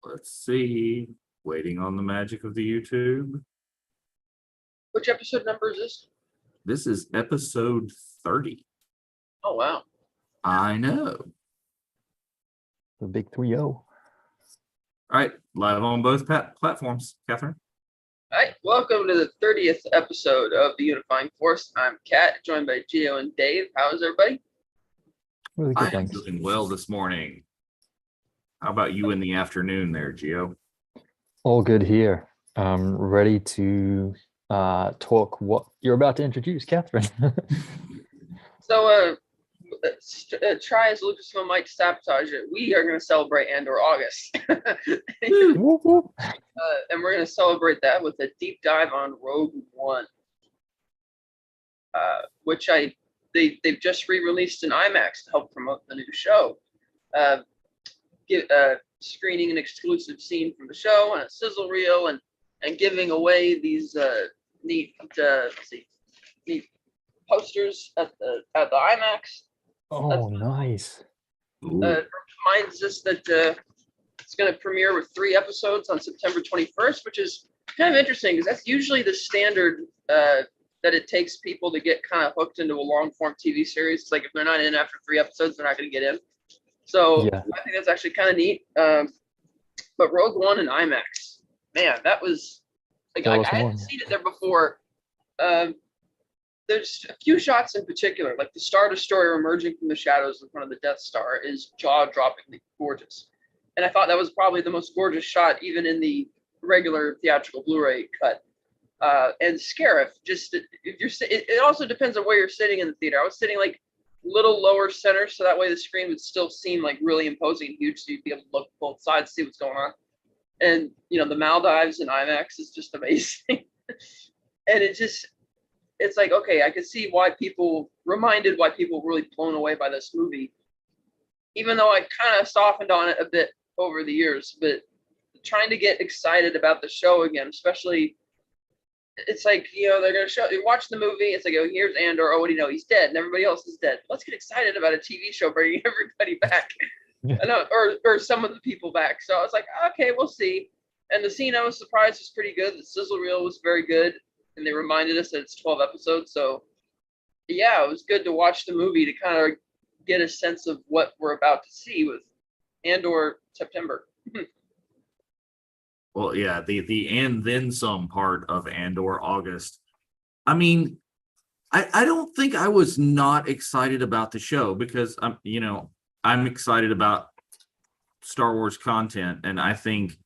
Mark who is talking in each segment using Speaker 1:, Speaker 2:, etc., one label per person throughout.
Speaker 1: Let's see. Waiting on the magic of the YouTube.
Speaker 2: Which episode number is this?
Speaker 1: This is episode 30.
Speaker 2: Oh, wow.
Speaker 1: I know.
Speaker 3: The big 3-0.
Speaker 1: All right, live on both platforms, Catherine.
Speaker 2: All right, welcome to the 30th episode of the Unifying Force. I'm Kat, joined by Gio and Dave. How's everybody?
Speaker 3: Really good,
Speaker 1: I'm
Speaker 3: thanks.
Speaker 1: doing well this morning. How about you in the afternoon there, Gio?
Speaker 3: All good here. Ready to talk what you're about to introduce, Catherine.
Speaker 2: So, try as Lucasfilm might sabotage it. We are going to celebrate Andor August.
Speaker 3: Whoop, whoop.
Speaker 2: And we're going to celebrate that with a deep dive on Rogue One, which they've just re-released in IMAX to help promote the new show. Screening an exclusive scene from the show and a sizzle reel, and giving away these neat posters at the IMAX.
Speaker 3: Oh, nice.
Speaker 2: Reminds us that it's going to premiere with 3 episodes on September 21st, which is kind of interesting because that's usually the standard that it takes people to get kind of hooked into a long form TV series. It's like if they're not in after 3 episodes, they're not going to get in. So yeah. I think that's actually kind of neat. But Rogue One and IMAX, man, that was like I hadn't seen it there before. There's a few shots in particular, like the Star Destroyer emerging from the shadows in front of the Death Star is jaw-droppingly gorgeous. And I thought that was probably the most gorgeous shot, even in the regular theatrical Blu-ray cut. And Scarif, just it also depends on where you're sitting in the theater. I was sitting like little lower center, so that way the screen would still seem like really imposing and huge, so you'd be able to look both sides, see what's going on. And you know, the Maldives in IMAX is just amazing. And it's like, okay, I could see why people were really blown away by this movie, even though I kind of softened on it a bit over the years. But trying to get excited about the show again, especially, it's like, you know, they're going to show you, watch the movie, it's like, oh, here's Andor, oh, what do you know, he's dead and everybody else is dead. Let's get excited about a TV show bringing everybody back. I know, or some of the people back. So I was like, okay, we'll see. And the scene I was surprised was pretty good. The sizzle reel was very good, and they reminded us that it's 12 episodes. So yeah, it was good to watch the movie to kind of get a sense of what we're about to see with Andor September.
Speaker 1: Well, yeah, the and then some part of Andor August. I mean, I don't think I was not excited about the show because I'm excited about Star Wars content, and I think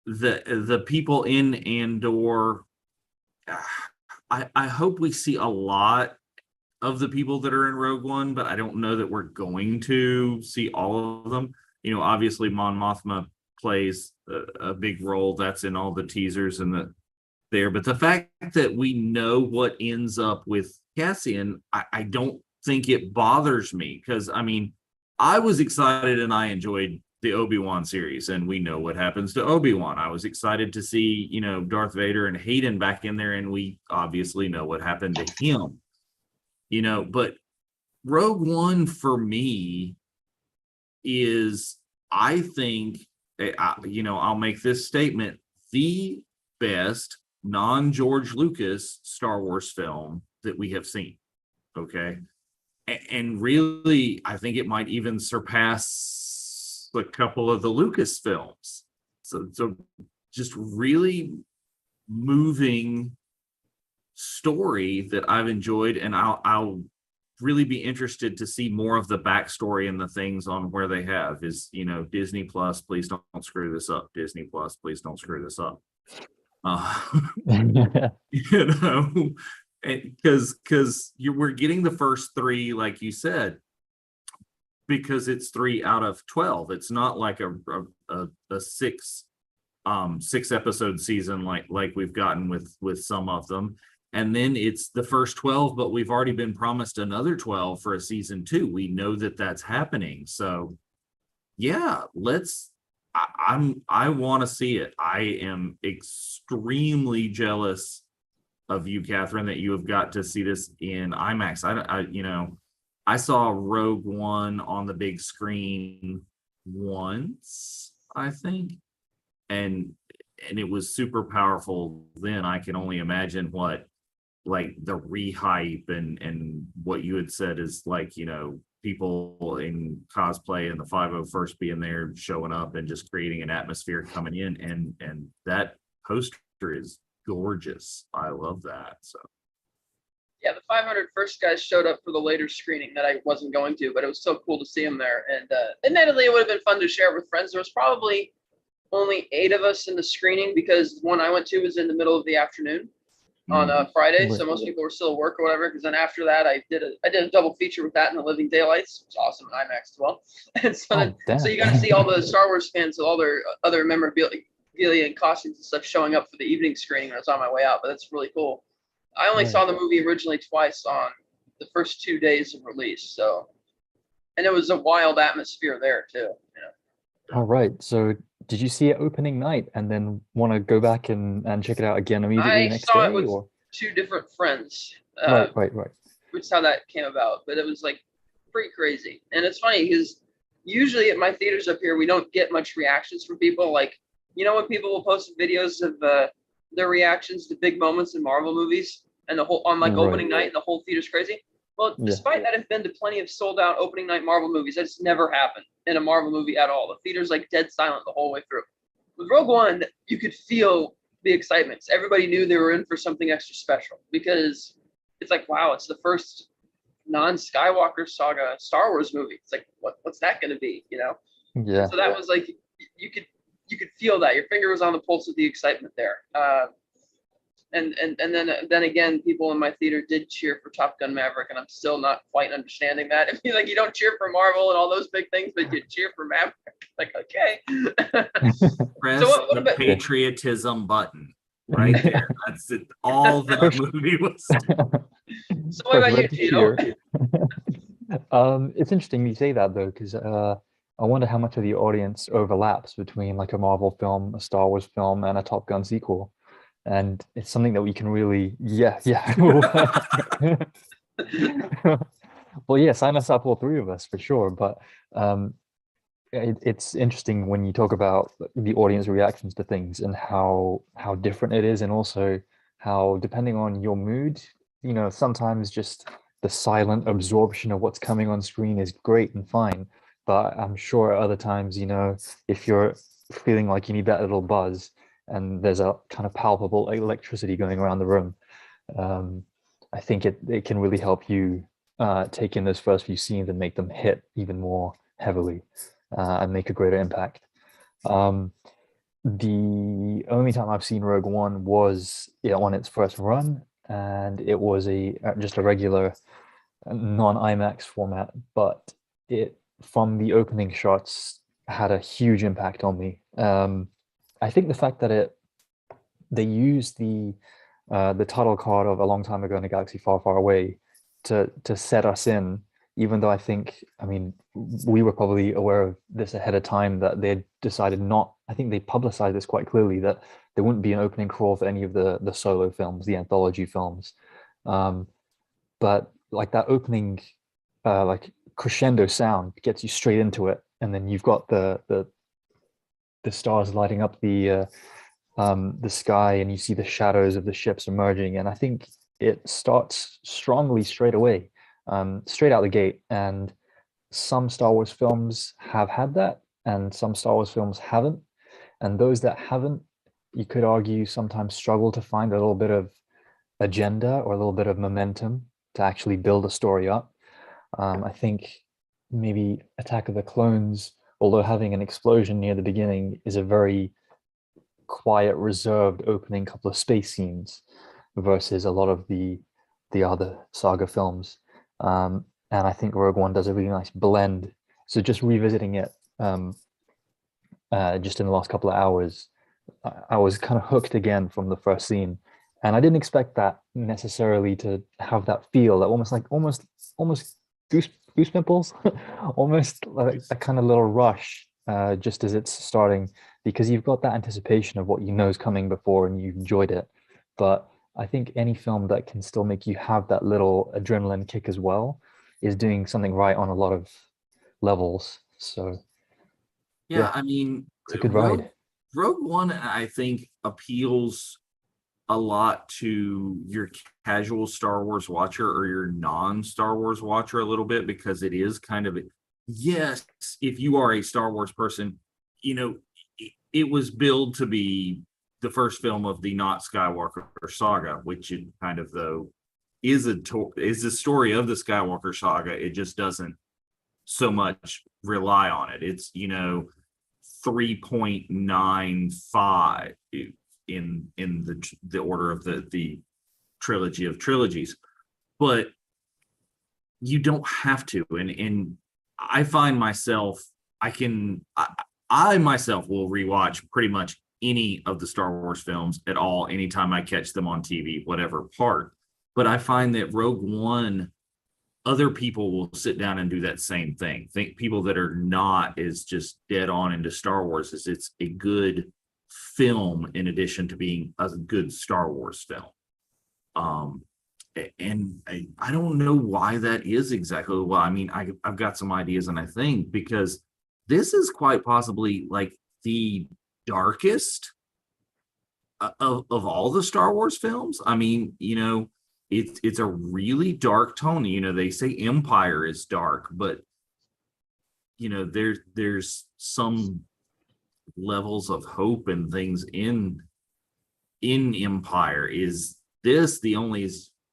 Speaker 1: the people in Andor, I hope we see a lot of the people that are in Rogue One, but I don't know that we're going to see all of them. You know, obviously Mon Mothma plays a big role. That's in all the teasers and there. But the fact that we know what ends up with Cassian, I don't think it bothers me because, I mean, I was excited and I enjoyed the ObiWan series, and we know what happens to ObiWan. I was excited to see, you know, Darth Vader and Hayden back in there, and we obviously know what happened to him. You know, but Rogue One for me is, I think, I'll make this statement, the best non-George Lucas Star Wars film that we have seen. Okay. And really, I think it might even surpass a couple of the Lucas films. So just really moving story that I've enjoyed, and I'll really be interested to see more of the backstory and the things on where they have is, you know, Disney Plus, please don't screw this up. Disney Plus, please don't screw this up. You know, because we're getting the first 3, like you said, because it's 3 out of 12. It's not like a 6 episode season like we've gotten with some of them. And then it's the first 12, but we've already been promised another 12 for a season 2. We know that that's happening. So yeah, I want to see it. I am extremely jealous of you, Catherine, that you have got to see this in IMAX. I saw Rogue One on the big screen once, I think. and it was super powerful then. I can only imagine what like the rehype and what you had said is like, you know, people in cosplay and the 501st being there, showing up and just creating an atmosphere coming in, and that poster is gorgeous. I love that. So
Speaker 2: Yeah, the 501st guys showed up for the later screening that I wasn't going to, but it was so cool to see them there. And admittedly, it would have been fun to share with friends. There was probably only 8 of us in the screening because the one I went to was in the middle of the afternoon on a Friday, so most people were still at work or whatever. Because then after that, I did a double feature with that and the Living Daylights. It was awesome in IMAX as well. And so you got to see all the Star Wars fans with all their other memorabilia and costumes and stuff showing up for the evening screening when I was on my way out. But that's really cool. I only saw the movie originally twice on the first 2 days of release, so, and it was a wild atmosphere there too. You know?
Speaker 3: All right. So did you see it opening night and then want to go back and check it out again immediately the next
Speaker 2: I saw
Speaker 3: day?
Speaker 2: it with
Speaker 3: Or?
Speaker 2: 2 different friends.
Speaker 3: Right.
Speaker 2: Which is how that came about. But it was like pretty crazy. And it's funny because usually at my theaters up here, we don't get much reactions from people. Like, you know, when people will post videos of their reactions to big moments in Marvel movies and the whole on like opening night and the whole theater's crazy. Well, despite that, I've been to plenty of sold out opening night Marvel movies. That's never happened in a Marvel movie at all. The theater's like dead silent the whole way through. With Rogue One, you could feel the excitement. Everybody knew they were in for something extra special because it's like, wow, it's the first non-Skywalker saga Star Wars movie. It's like, what's that going to be, you know?
Speaker 3: Yeah.
Speaker 2: So that was like, you could feel that your finger was on the pulse of the excitement there. And then again, people in my theater did cheer for Top Gun Maverick, and I'm still not quite understanding that. I mean, like, you don't cheer for Marvel and all those big things, but you cheer for Maverick. Like, okay.
Speaker 1: Press
Speaker 2: So what
Speaker 1: the
Speaker 2: about
Speaker 1: patriotism button right there. That's it. All the movie was.
Speaker 2: So what about you, Tito?
Speaker 3: It's interesting you say that though, because I wonder how much of the audience overlaps between like a Marvel film, a Star Wars film, and a Top Gun sequel. And it's something that we can really, yeah. Well, yeah, sign us up, all 3 of us for sure. But it's interesting when you talk about the audience reactions to things and how different it is, and also how, depending on your mood, you know, sometimes just the silent absorption of what's coming on screen is great and fine. But I'm sure at other times, you know, if you're feeling like you need that little buzz and there's a kind of palpable electricity going around the room, I think it can really help you take in those first few scenes and make them hit even more heavily and make a greater impact. The only time I've seen Rogue One was on its first run, and it was just a regular non-IMAX format, but it, from the opening shots, had a huge impact on me. I think the fact that they used the title card of A Long Time Ago in a Galaxy Far, Far Away to set us in, even though I mean, we were probably aware of this ahead of time, that they had decided not, I think they publicized this quite clearly, that there wouldn't be an opening crawl for any of the solo films, the anthology films. But like that opening, like crescendo sound gets you straight into it. And then you've got the stars lighting up the sky, and you see the shadows of the ships emerging. And I think it starts strongly straight away, straight out the gate. And some Star Wars films have had that, and some Star Wars films haven't. And those that haven't, you could argue, sometimes struggle to find a little bit of agenda or a little bit of momentum to actually build a story up. I think maybe Attack of the Clones, although having an explosion near the beginning, is a very quiet, reserved opening couple of space scenes versus a lot of the other saga films. And I think Rogue One does a really nice blend. So just revisiting it just in the last couple of hours, I was kind of hooked again from the first scene. And I didn't expect that necessarily to have that feel, that almost goose pimples, almost like a kind of little rush just as it's starting, because you've got that anticipation of what you know is coming before and you've enjoyed it. But I think any film that can still make you have that little adrenaline kick as well is doing something right on a lot of levels. So
Speaker 1: yeah, I mean,
Speaker 3: it's a good ride.
Speaker 1: Rogue One, I think, appeals a lot to your casual Star Wars watcher or your non-Star Wars watcher a little bit, because it is kind of, yes, if you are a Star Wars person, it was billed to be the first film of the not Skywalker saga, which it kind of, though, is a story of the Skywalker saga. It just doesn't so much rely on it. It's 3.95 in the order of the trilogy of trilogies, but you don't have to. And I find myself, I myself will rewatch pretty much any of the Star Wars films at all, anytime I catch them on TV, whatever part. But I find that Rogue One, other people will sit down and do that same thing. Think people that are not as just dead on into Star Wars, is it's a good film in addition to being a good Star Wars film. And I don't know why that is exactly. Well, I mean, I've got some ideas, and I think because this is quite possibly like the darkest of all the Star Wars films. I mean, it's a really dark tone. They say Empire is dark, but there's some levels of hope and things in Empire. Is this the only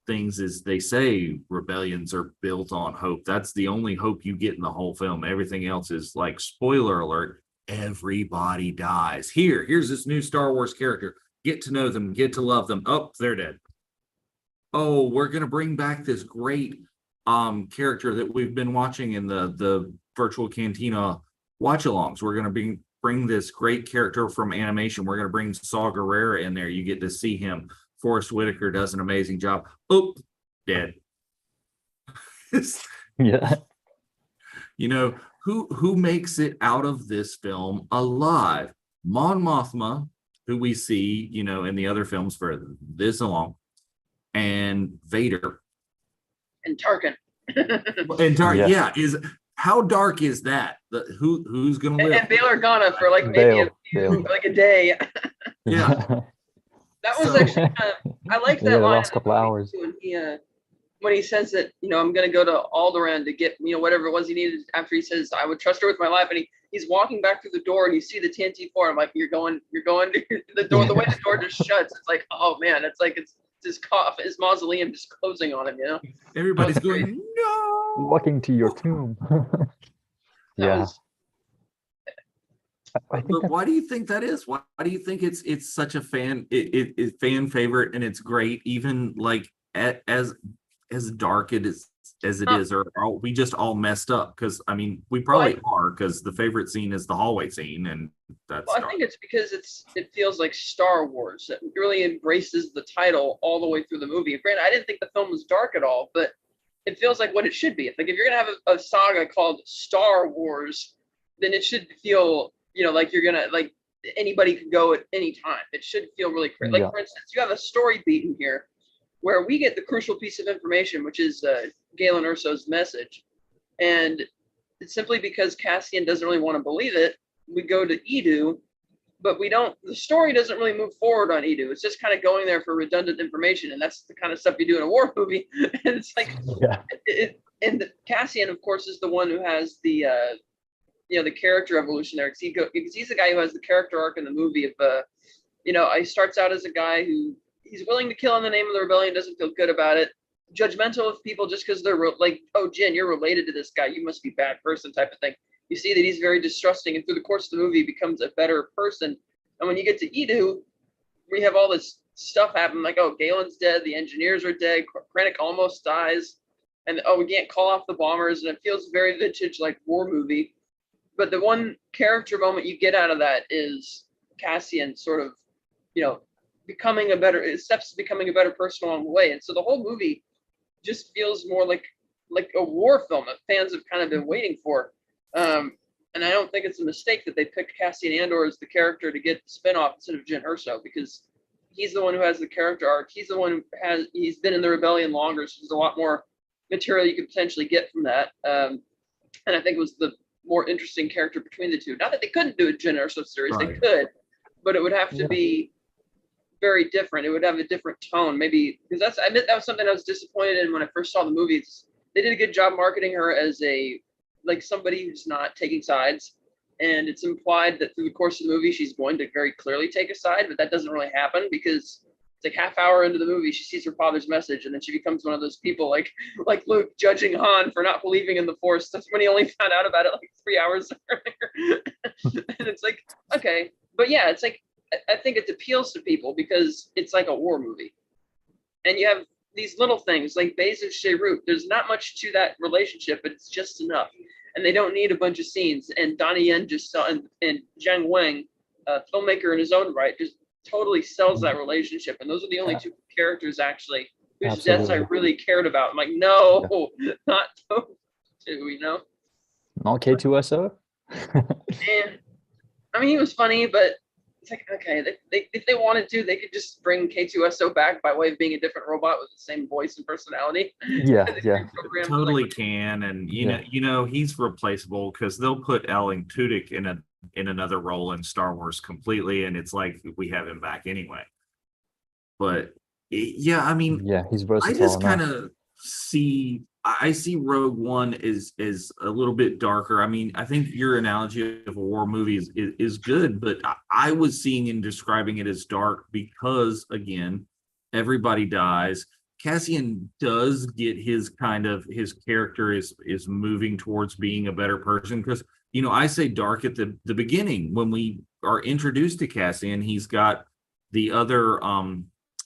Speaker 1: things, is they say rebellions are built on hope? That's the only hope you get in the whole film. Everything else is like, spoiler alert, everybody dies. Here's this new Star Wars character, get to know them, get to love them. Oh, they're dead. Oh, we're going to bring back this great character that we've been watching in the virtual Cantina watch-alongs. We're going to bring this great character from animation. We're going to bring Saw Gerrera in there. You get to see him. Forrest Whitaker does an amazing job. Oh, dead.
Speaker 3: Yeah.
Speaker 1: Who makes it out of this film alive? Mon Mothma, who we see, in the other films for this long, and Vader.
Speaker 2: And Tarkin.
Speaker 1: Yeah. Is how dark is that? Who's gonna live?
Speaker 2: And Bail Organa for like maybe like a day.
Speaker 1: Yeah.
Speaker 2: That was actually I like that line.
Speaker 3: The last couple of hours.
Speaker 2: When he says that, I'm going to go to Alderaan to get, whatever it was he needed, after he says, I would trust her with my life. And he's walking back through the door, and you see the TNT-4. I'm like, you're going to the door. The way the door just shuts, it's like, oh man, it's like it's his mausoleum just closing on him.
Speaker 1: Everybody's going, no,
Speaker 3: walking to your tomb. Yeah.
Speaker 1: But why do you think that is? Why do you think it's such a fan favorite, and it's great, even like as dark as it is, or are we just all messed up? Because I mean, we probably are, because the favorite scene is the hallway scene, and that's.
Speaker 2: Well, I think it's because it feels like Star Wars. It really embraces the title all the way through the movie. Granted, I didn't think the film was dark at all, but it feels like what it should be. If you're gonna have a saga called Star Wars, then it should feel, like you're gonna, like, anybody could go at any time. It should feel really crazy. Like, for instance, you have a story beat in here where we get the crucial piece of information, which is Galen Erso's message. And it's simply because Cassian doesn't really want to believe it. We go to Edu, but the story doesn't really move forward on Edu. It's just kind of going there for redundant information. And that's the kind of stuff you do in a war movie. And it's like, and Cassian, of course, is the one who has the character evolution there. Because he's the guy who has the character arc in the movie of, he starts out as a guy who, he's willing to kill in the name of the rebellion, doesn't feel good about it, judgmental of people just because they're like, oh, Jin, you're related to this guy, you must be a bad person type of thing. You see that he's very distrusting, and through the course of the movie, he becomes a better person. And when you get to Edu, we have all this stuff happen, like, oh, Galen's dead, the engineers are dead, Krennic almost dies, and we can't call off the bombers, and it feels very vintage, like war movie. But the one character moment you get out of that is Cassian sort of, becoming a better person along the way. And so the whole movie just feels more like a war film that fans have kind of been waiting for. And I don't think it's a mistake that they picked Cassian Andor as the character to get the spinoff instead of Jyn Erso, because he's the one who has the character arc. He's the one he's been in the rebellion longer, so there's a lot more material you could potentially get from that. And I think it was the more interesting character between the two. Not that they couldn't do a Jyn Erso series, They could, but it would have to
Speaker 3: Yeah.
Speaker 2: be very different. It would have a different tone, maybe, because I admit that was something I was disappointed in when I first saw the movies. They did a good job marketing her as like somebody who's not taking sides, and it's implied that through the course of the movie she's going to very clearly take a side, but that doesn't really happen because it's like half hour into the movie she sees her father's message, and then she becomes one of those people like Luke judging Han for not believing in the Force. That's when he only found out about it like 3 hours earlier. And it's like, okay, but yeah, it's like I think it appeals to people because it's like a war movie, and you have these little things like Baze and Sheerut. There's not much to that relationship, but it's just enough, and they don't need a bunch of scenes. And Donnie Yen just saw, and Zhang Wang, filmmaker in his own right, just totally sells that relationship. And those are the only two characters actually whose deaths I really cared about. I'm like, no, not those two, you know?
Speaker 3: Not K2SO?
Speaker 2: And I mean, he was funny, but it's like, okay, if they wanted to, they could just bring K2SO back by way of being a different robot with the same voice and personality.
Speaker 3: Yeah.
Speaker 1: Totally can, and you know he's replaceable because they'll put Alan Tudyk in another role in Star Wars completely, and it's like we have him back anyway. But yeah, I mean,
Speaker 3: he's versatile.
Speaker 1: I just kind of see Rogue One is a little bit darker. I mean, I think your analogy of a war movie is good, but I was seeing and describing it as dark because, again, everybody dies. Cassian does get his character is moving towards being a better person because, you know, I say dark at the beginning when we are introduced to Cassian. He's got the other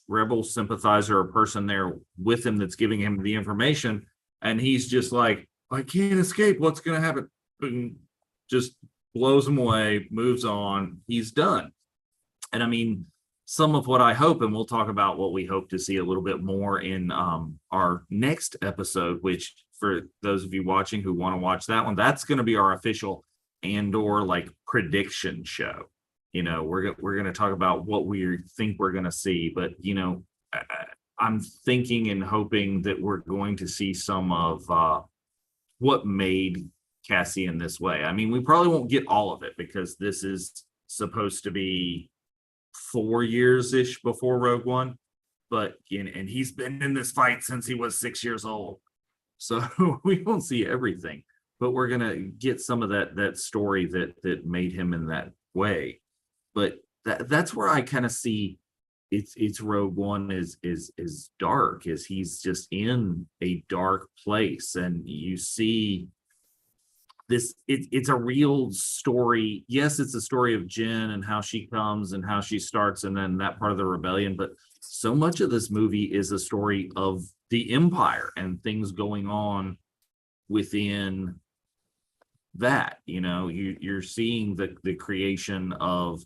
Speaker 1: rebel sympathizer or person there with him that's giving him the information, and he's just like, I can't escape, what's gonna happen? And just blows him away, moves on, he's done. And I mean, some of what I hope, and we'll talk about what we hope to see a little bit more in our next episode, which for those of you watching who want to watch that one, that's going to be our official Andor like prediction show. You know, we're going to talk about what we think we're going to see, but you know, I'm thinking and hoping that we're going to see some of what made Cassian this way. I mean, we probably won't get all of it because this is supposed to be 4 years-ish before Rogue One, but and he's been in this fight since he was 6 years old, so we won't see everything, but we're gonna get some of that story that made him in that way. But that's where I kind of see it's Rogue One is dark, is he's just in a dark place, and you see this it's a real story. Yes, it's a story of Jyn and how she comes and how she starts and then that part of the rebellion, but so much of this movie is a story of the Empire and things going on within that. You know, you're seeing the creation of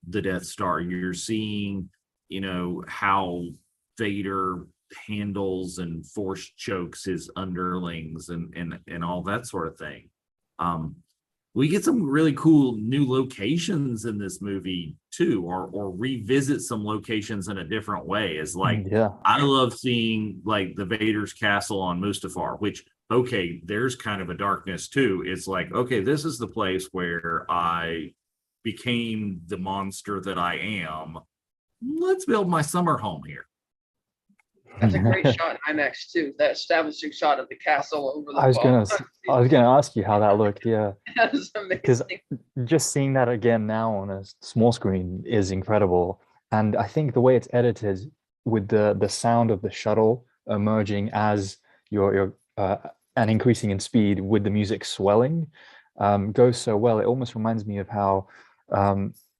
Speaker 1: the Death Star. You're seeing, you know, how Vader handles and force chokes his underlings and all that sort of thing. We get some really cool new locations in this movie too, or revisit some locations in a different way. Is like, I love seeing like the Vader's castle on Mustafar, which, okay, there's kind of a darkness too. It's like, okay, this is the place where I became the monster that I am. Let's build my summer home here.
Speaker 2: That's a great shot in IMAX too. That establishing shot of the castle over the
Speaker 3: I was gonna ask you how that looked. Yeah,
Speaker 2: that was amazing.
Speaker 3: Because just seeing that again now on a small screen is incredible, and I think the way it's edited with the sound of the shuttle emerging as you're and increasing in speed with the music swelling goes so well. It almost reminds me of how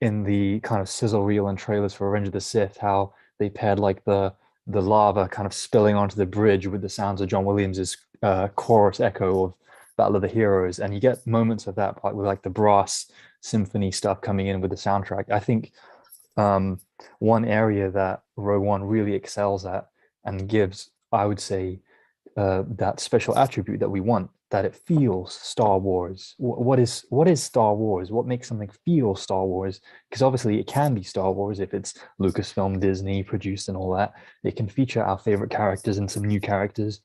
Speaker 3: in the kind of sizzle reel and trailers for Revenge of the Sith, how they paired like the lava kind of spilling onto the bridge with the sounds of John Williams's chorus echo of Battle of the Heroes, and you get moments of that with like the brass symphony stuff coming in with the soundtrack. I think one area that Rogue One really excels at and gives, I would say, that special attribute that we want, that it feels Star Wars. What is Star Wars? What makes something feel Star Wars? Because obviously it can be Star Wars if it's Lucasfilm, Disney produced and all that. It can feature our favorite characters and some new characters,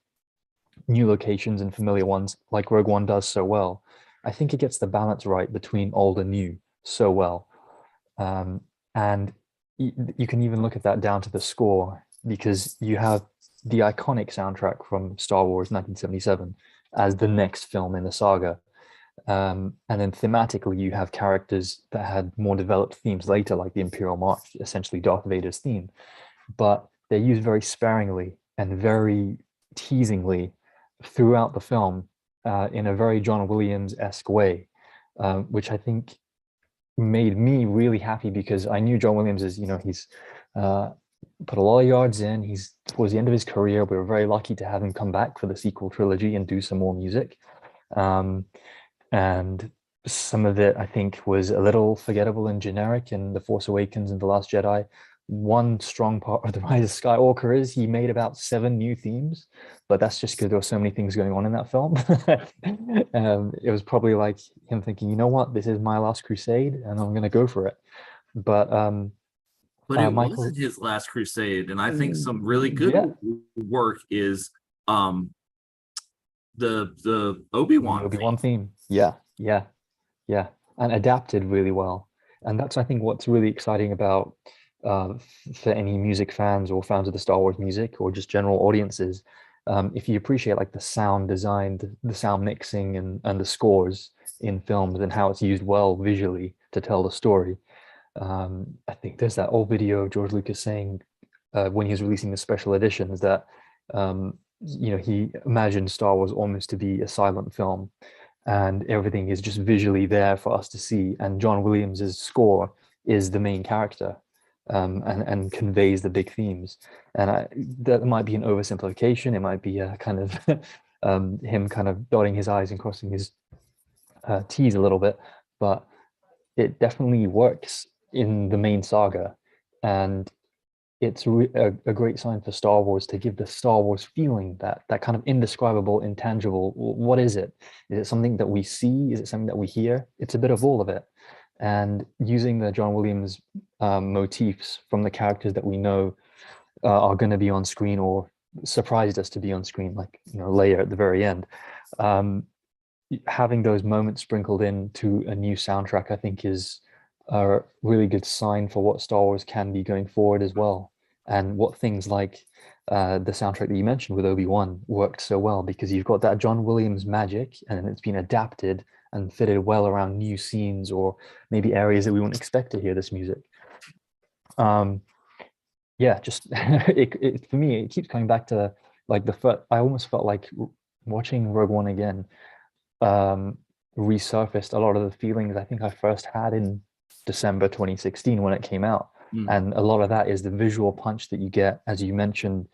Speaker 3: new locations and familiar ones, like Rogue One does so well. I think it gets the balance right between old and new so well. And you can even look at that down to the score, because you have the iconic soundtrack from Star Wars 1977 as the next film in the saga. And then thematically, you have characters that had more developed themes later, like the Imperial March, essentially Darth Vader's theme. But they're used very sparingly and very teasingly throughout the film, in a very John Williams-esque way, which I think made me really happy, because I knew John Williams is, he's put a lot of yards in. He's towards the end of his career. We were very lucky to have him come back for the sequel trilogy and do some more music. And some of it, I think, was a little forgettable and generic in The Force Awakens and The Last Jedi. One strong part of The Rise of Skywalker is he made about 7 new themes, but that's just because there were so many things going on in that film. It was probably like him thinking, you know what, this is my last crusade and I'm going to go for it. But
Speaker 1: it
Speaker 3: Michael,
Speaker 1: wasn't his last crusade, and I think some really good work is the
Speaker 3: ObiWan theme. Yeah, and adapted really well. And that's, I think, what's really exciting about for any music fans or fans of the Star Wars music, or just general audiences. If you appreciate like the sound design, the sound mixing, and the scores in films, and how it's used well visually to tell the story. I think there's that old video of George Lucas saying, when he was releasing the special editions, that he imagined Star Wars almost to be a silent film, and everything is just visually there for us to see. And John Williams's score is the main character, and conveys the big themes. And that might be an oversimplification. It might be a kind of him kind of dotting his I's and crossing his T's a little bit, but it definitely works in the main saga. And it's a great sign for Star Wars to give the Star Wars feeling, that kind of indescribable, intangible. What is it? Is it something that we see? Is it something that we hear? It's a bit of all of it. And using the John Williams motifs from the characters that we know are going to be on screen, or surprised us to be on screen, like Leia at the very end. Having those moments sprinkled into a new soundtrack, I think, is a really good sign for what Star Wars can be going forward as well. And what things like the soundtrack that you mentioned with ObiWan worked so well, because you've got that John Williams magic, and it's been adapted and fitted well around new scenes, or maybe areas that we wouldn't expect to hear this music. Just for me, it keeps coming back to like I almost felt like watching Rogue One again resurfaced a lot of the feelings I think I first had in December 2016 when it came out. And a lot of that is the visual punch that you get, as you mentioned,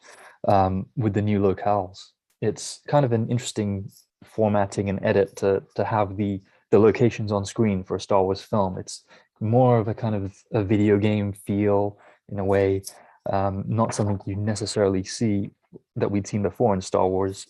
Speaker 3: with the new locales. It's kind of an interesting formatting and edit to have the locations on screen for a Star Wars film. It's more of a kind of a video game feel in a way, not something you necessarily see that we'd seen before in Star Wars.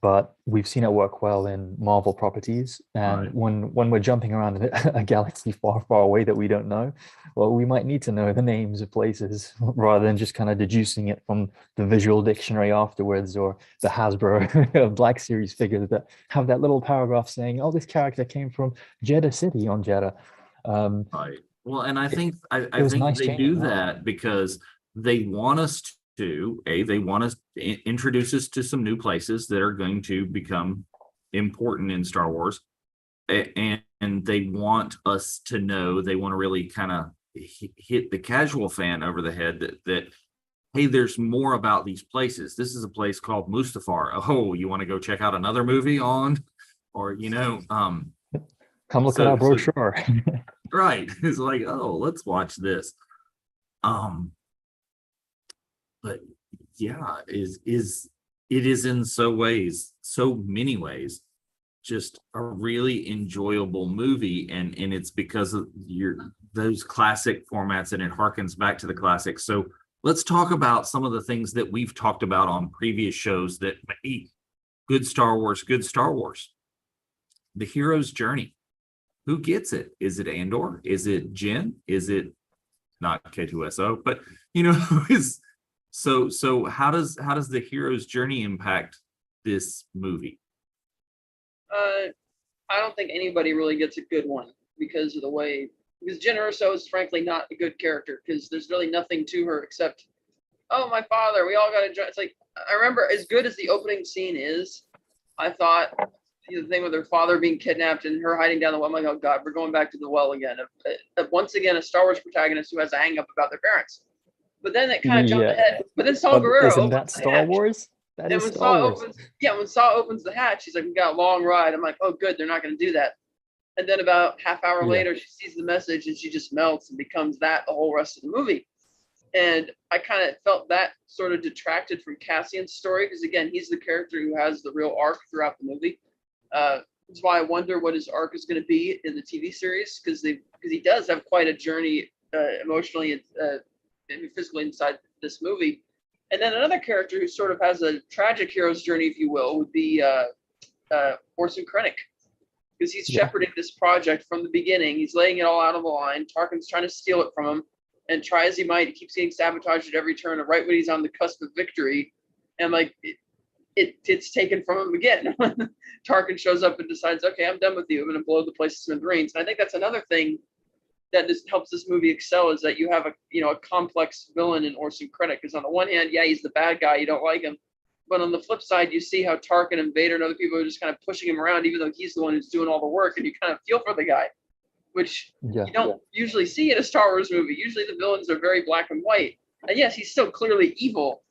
Speaker 3: But we've seen it work well in Marvel properties. And
Speaker 1: Right.
Speaker 3: when we're jumping around in a galaxy far, far away that we don't know, well, we might need to know the names of places rather than just kind of deducing it from the visual dictionary afterwards, or the Hasbro Black Series figures that have that little paragraph saying, oh, this character came from Jeddah City on Jeddah.
Speaker 1: Right. Well, and I think
Speaker 3: it was
Speaker 1: think
Speaker 3: nice
Speaker 1: they
Speaker 3: changing
Speaker 1: do
Speaker 3: that.
Speaker 1: that because they want us to they want us to introduce us to some new places that are going to become important in Star Wars, and they want us to know, they want to really kind of hit the casual fan over the head that hey, there's more about these places. This is a place called Mustafar. Oh, you want to go check out another movie on, or
Speaker 3: Come look at our brochure.
Speaker 1: right. It's like, oh, let's watch this. But yeah, it is in so many ways, just a really enjoyable movie, and it's because of those classic formats, and it harkens back to the classics. So let's talk about some of the things that we've talked about on previous shows that make good Star Wars. The hero's journey. Who gets it? Is it Andor? Is it Jin? Is it not K2SO? But is so how does the hero's journey impact this movie?
Speaker 2: I don't think anybody really gets a good one because of the way because Jyn Erso is frankly not a good character because there's really nothing to her except, oh, my father, we all got to join. It's like, I remember, as good as the opening scene is, I thought the thing with her father being kidnapped and her hiding down the well, I'm like, oh God, we're going back to the well again. Once again, a Star Wars protagonist who has a hang up about their parents. But then it kind of jumped ahead. But then Saw Gerrera
Speaker 3: isn't that Star Wars? That is Star Wars.
Speaker 2: When Saw opens the hatch, she's like, we got a long ride. I'm like, oh, good, they're not going to do that. And then about half hour later, she sees the message and she just melts and becomes that the whole rest of the movie. And I kind of felt that sort of detracted from Cassian's story because, again, he's the character who has the real arc throughout the movie. That's why I wonder what his arc is going to be in the TV series because he does have quite a journey emotionally and physically inside this movie. And then another character who sort of has a tragic hero's journey, if you will, would be Orson Krennic, because he's shepherding this project from the beginning. He's laying it all out on the line. Tarkin's trying to steal it from him, and try as he might, he keeps getting sabotaged at every turn. And right when he's on the cusp of victory, and like it's taken from him again when Tarkin shows up and decides, okay, I'm done with you. I'm going to blow the place to smithereens. And I think that's another thing that just helps this movie excel is that you have a complex villain in Orson Krennic. Because on the one hand, yeah, he's the bad guy. You don't like him. But on the flip side, you see how Tarkin and Vader and other people are just kind of pushing him around, even though he's the one who's doing all the work. And you kind of feel for the guy, which you don't usually see in a Star Wars movie. Usually the villains are very black and white. And yes, he's still clearly evil,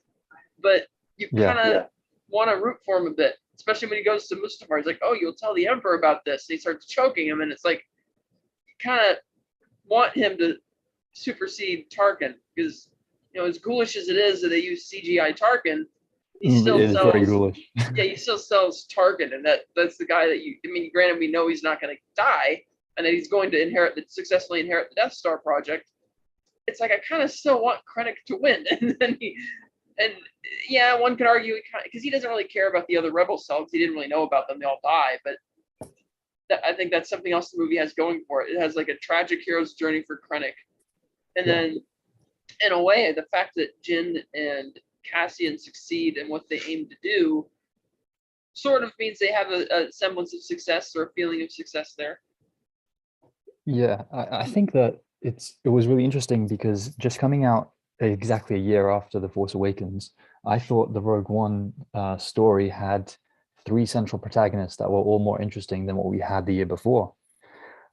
Speaker 2: but you kind of want to root for him a bit, especially when he goes to Mustafar. He's like, oh, you'll tell the Emperor about this. And he starts choking him. And it's like, you kind of want him to supersede Tarkin because, as ghoulish as it is that they use CGI Tarkin, he still sells. Very ghoulish. He still sells Tarkin, and that's the guy that granted, we know he's not going to die, and that he's going to successfully inherit the Death Star project. It's like I kind of still want Krennic to win, one could argue because he doesn't really care about the other rebel cells. He didn't really know about them; they all die, but. I think that's something else the movie has going for it. It has like a tragic hero's journey for Krennic. And then, in a way, the fact that Jyn and Cassian succeed in what they aim to do sort of means they have a semblance of success or a feeling of success there.
Speaker 3: Yeah, I think that it was really interesting because just coming out exactly a year after The Force Awakens, I thought the Rogue One story had 3 central protagonists that were all more interesting than what we had the year before.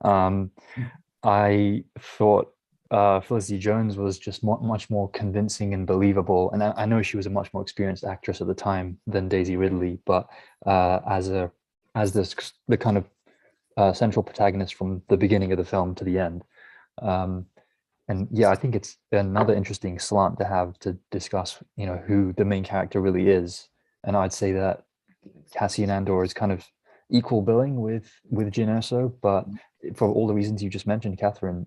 Speaker 3: I thought Felicity Jones was just much more convincing and believable, and I know she was a much more experienced actress at the time than Daisy Ridley, but as the kind of central protagonist from the beginning of the film to the end. And yeah, I think it's another interesting slant to have to discuss, who the main character really is. And I'd say that Cassian Andor is kind of equal billing with Jyn Erso, but for all the reasons you just mentioned, Catherine,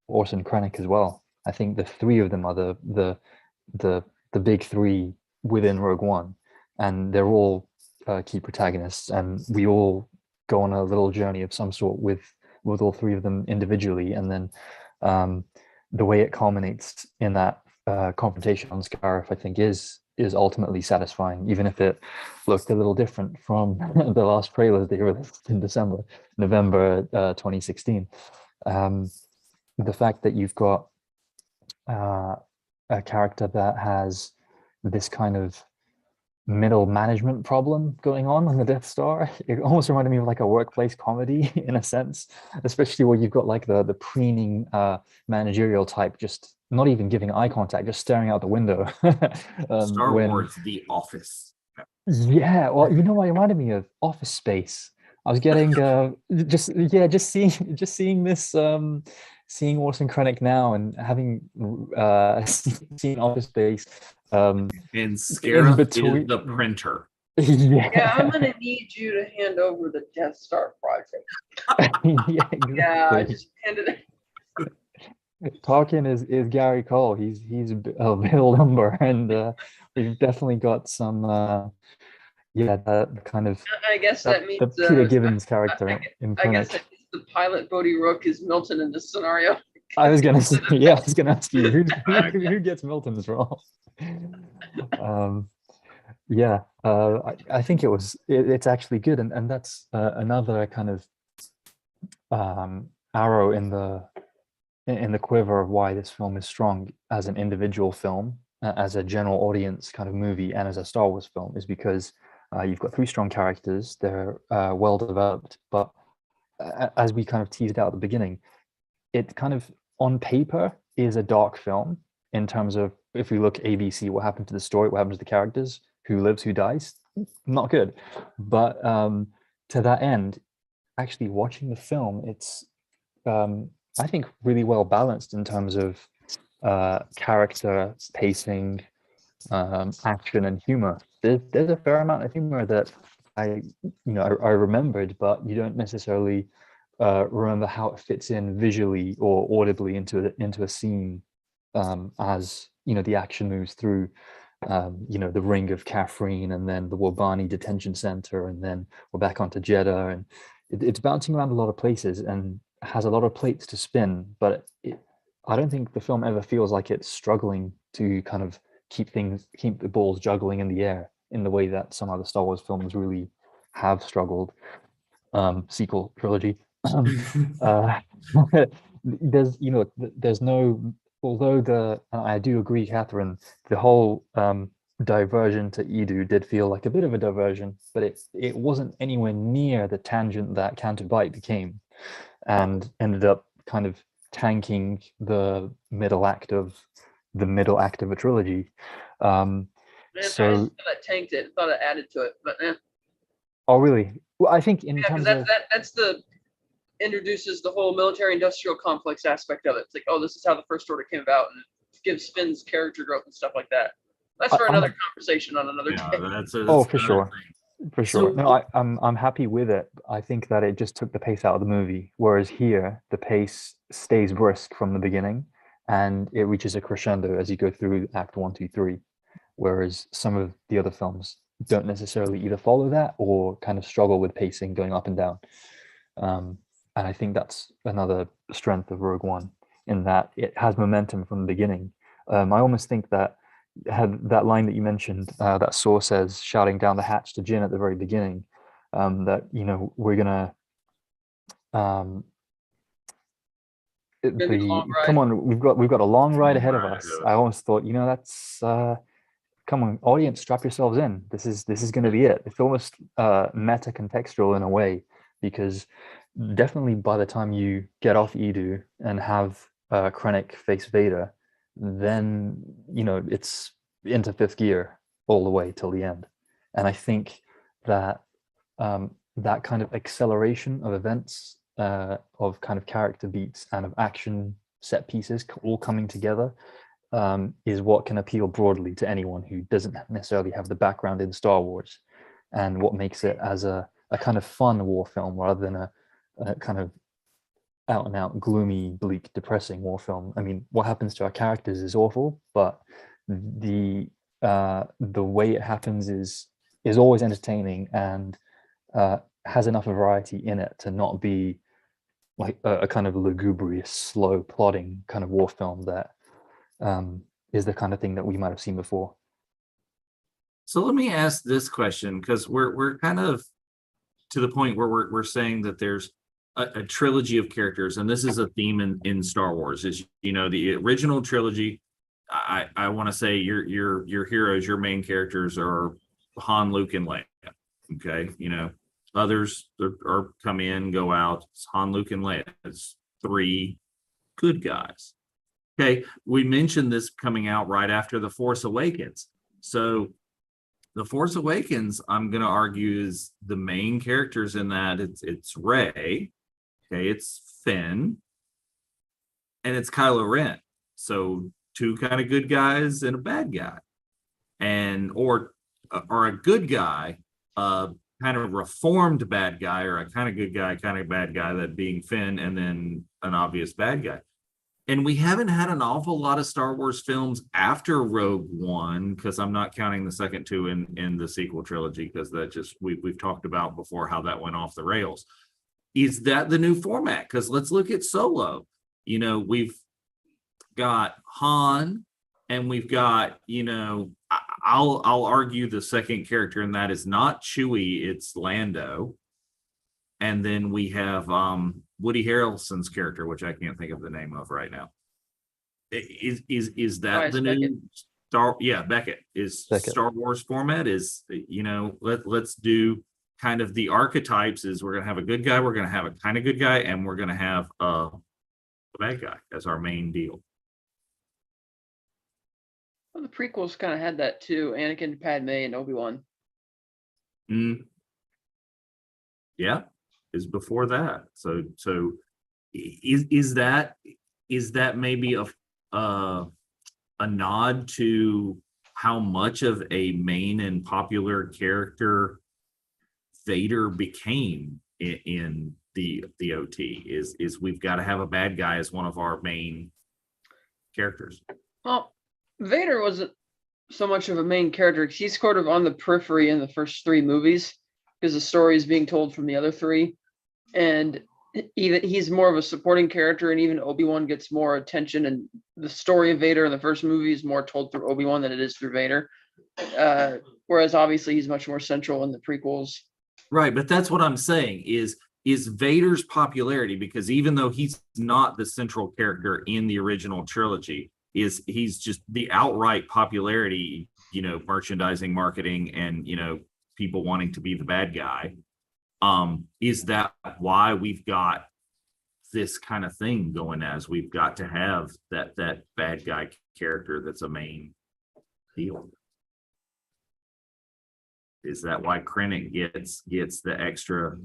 Speaker 3: Orson Krennic as well. I think the 3 of them are the big 3 within Rogue One, and they're all key protagonists, and we all go on a little journey of some sort with all 3 of them individually, and then the way it culminates in that confrontation on Scarif, I think, is ultimately satisfying, even if it looked a little different from the last trailers they released in November 2016. The fact that you've got a character that has this kind of middle management problem going on the Death Star, it almost reminded me of like a workplace comedy in a sense, especially where you've got like the preening managerial type just not even giving eye contact, just staring out the window.
Speaker 1: Star Wars, The Office.
Speaker 3: Yeah, well, what it reminded me of? Office Space. I was getting just seeing this, seeing Orson Krennic now and having seen Office Space.
Speaker 1: And Scarif is the printer.
Speaker 2: Yeah, I'm gonna need you to hand over the Death Star project.
Speaker 3: Exactly.
Speaker 2: Yeah, just hand it.
Speaker 3: Tarkin is Gary Cole. He's a middle number, and we've definitely got some that kind of.
Speaker 2: I guess that means
Speaker 3: the Peter Gibbons character in Krennic.
Speaker 2: I guess that means the pilot Bodhi Rook is Milton in this scenario.
Speaker 3: I was gonna say, I was gonna ask you who gets Milton's role. I think it's actually good, and that's another kind of arrow in the in the quiver of why this film is strong as an individual film, as a general audience kind of movie, and as a Star Wars film, is because you've got three strong characters. They're well developed, but as we kind of teased out at the beginning, it kind of on paper is a dark film in terms of, if we look ABC, what happened to the story, what happened to the characters, who lives, who dies, not good. But to that end, actually watching the film, it's I think really well balanced in terms of character, pacing, action, and humor. There's a fair amount of humor that I remembered, but you don't necessarily remember how it fits in visually or audibly into a scene, as the action moves through. The ring of Catherine, and then the Wobani detention center, and then we're back onto Jeddah, and it's bouncing around a lot of places and has a lot of plates to spin. But I don't think the film ever feels like it's struggling to kind of keep the balls juggling in the air in the way that some other Star Wars films really have struggled. Sequel trilogy. uh, there's no, although and I do agree, Catherine, the whole diversion to Edu did feel like a bit of a diversion, but it wasn't anywhere near the tangent that Canto Bight became, and ended up kind of tanking the middle act of a trilogy.
Speaker 2: Man,
Speaker 3: So,
Speaker 2: I thought it tanked it. I thought it added to it, but
Speaker 3: oh really? Well, I think in
Speaker 2: yeah, because
Speaker 3: terms of
Speaker 2: that's the introduces the whole military-industrial complex aspect of it. It's like, oh, this is how the First Order came about, and it gives Finn's character growth and stuff like that. That's for another conversation on another day.
Speaker 3: Oh, for sure. For sure.
Speaker 1: So-
Speaker 3: No, I'm happy with it. I think that it just took the pace out of the movie, whereas here the pace stays brisk from the beginning, and it reaches a crescendo as you go through Act 1, 2, 3. Whereas some of the other films don't necessarily either follow that or kind of struggle with pacing going up and down. And I think that's another strength of Rogue One, in that it has momentum from the beginning. I almost think that had that line that you mentioned, that Saw says, shouting down the hatch to Jin at the very beginning, that we're gonna
Speaker 2: Gonna be a long ride.
Speaker 3: come on, we've got a long ride ahead of us. I almost thought, that's come on, audience, strap yourselves in. This is going to be it. It's almost meta contextual in a way, because definitely by the time you get off Edu and have Krennic face Vader, then it's into fifth gear all the way till the end. And I think that that kind of acceleration of events, of kind of character beats and of action set pieces all coming together, is what can appeal broadly to anyone who doesn't necessarily have the background in Star Wars, and what makes it as a kind of fun war film rather than a kind of out and out gloomy, bleak, depressing war film. I mean, what happens to our characters is awful, but the way it happens is always entertaining, and has enough variety in it to not be like a kind of lugubrious, slow, plodding kind of war film that is the kind of thing that we might have seen before.
Speaker 1: So let me ask this question, because we're kind of to the point where we're saying that there's a trilogy of characters, and this is a theme in Star Wars. Is the original trilogy. I want to say your heroes, your main characters are Han, Luke, and Leia. Okay, others are come in, go out. It's Han, Luke, and Leia. It's three good guys. Okay, we mentioned this coming out right after The Force Awakens. So The Force Awakens, I'm going to argue, is the main characters in that. It's Rey, okay, it's Finn, and it's Kylo Ren. So two kind of good guys and a bad guy, or a good guy, kind of reformed bad guy, or a kind of good guy, kind of bad guy, that being Finn, and then an obvious bad guy. And we haven't had an awful lot of Star Wars films after Rogue One, because I'm not counting the second two in the sequel trilogy, because that just we've talked about before how that went off the rails. Is that the new format? Because let's look at Solo. We've got Han, and we've got I'll argue the second character in that is not Chewie, it's Lando. and then we have Woody Harrelson's character, which I can't think of the name of right now. Is that
Speaker 2: it's
Speaker 1: the
Speaker 2: Beckett.
Speaker 1: new Star? Yeah, Beckett is
Speaker 3: Beckett.
Speaker 1: Star Wars format is, let's do kind of the archetypes. Is we're gonna have a good guy, we're gonna have a kind of good guy, and we're gonna have a bad guy as our main deal.
Speaker 2: Well, the prequels kind of had that too. Anakin, Padme, and Obi-Wan.
Speaker 1: Yeah, is before that. So is that maybe a nod to how much of a main and popular character Vader became in the OT? Is we've got to have a bad guy as one of our main characters.
Speaker 2: Well, Vader wasn't so much of a main character. He's sort of on the periphery in the first 3 movies because the story is being told from the other 3. And even he's more of a supporting character, and even Obi-Wan gets more attention, and the story of Vader in the first movie is more told through Obi-Wan than it is through Vader. Whereas obviously he's much more central in the prequels.
Speaker 1: Right, but that's what I'm saying is Vader's popularity, because even though he's not the central character in the original trilogy, he's just the outright popularity, merchandising, marketing, and people wanting to be the bad guy. Is that why we've got this kind of thing going, as we've got to have that bad guy character that's a main deal? Is that why Krennic gets the extra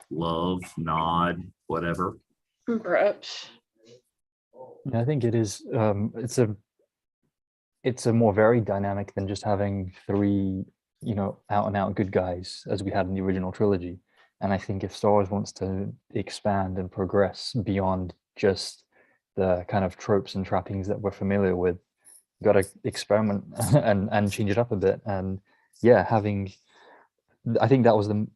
Speaker 1: love, nod, whatever?
Speaker 2: Perhaps.
Speaker 3: I think it is. It's a more varied dynamic than just having 3, out and out good guys as we had in the original trilogy. And I think if Star Wars wants to expand and progress beyond just the kind of tropes and trappings that we're familiar with, you got to experiment and change it up a bit. And yeah, I think that was going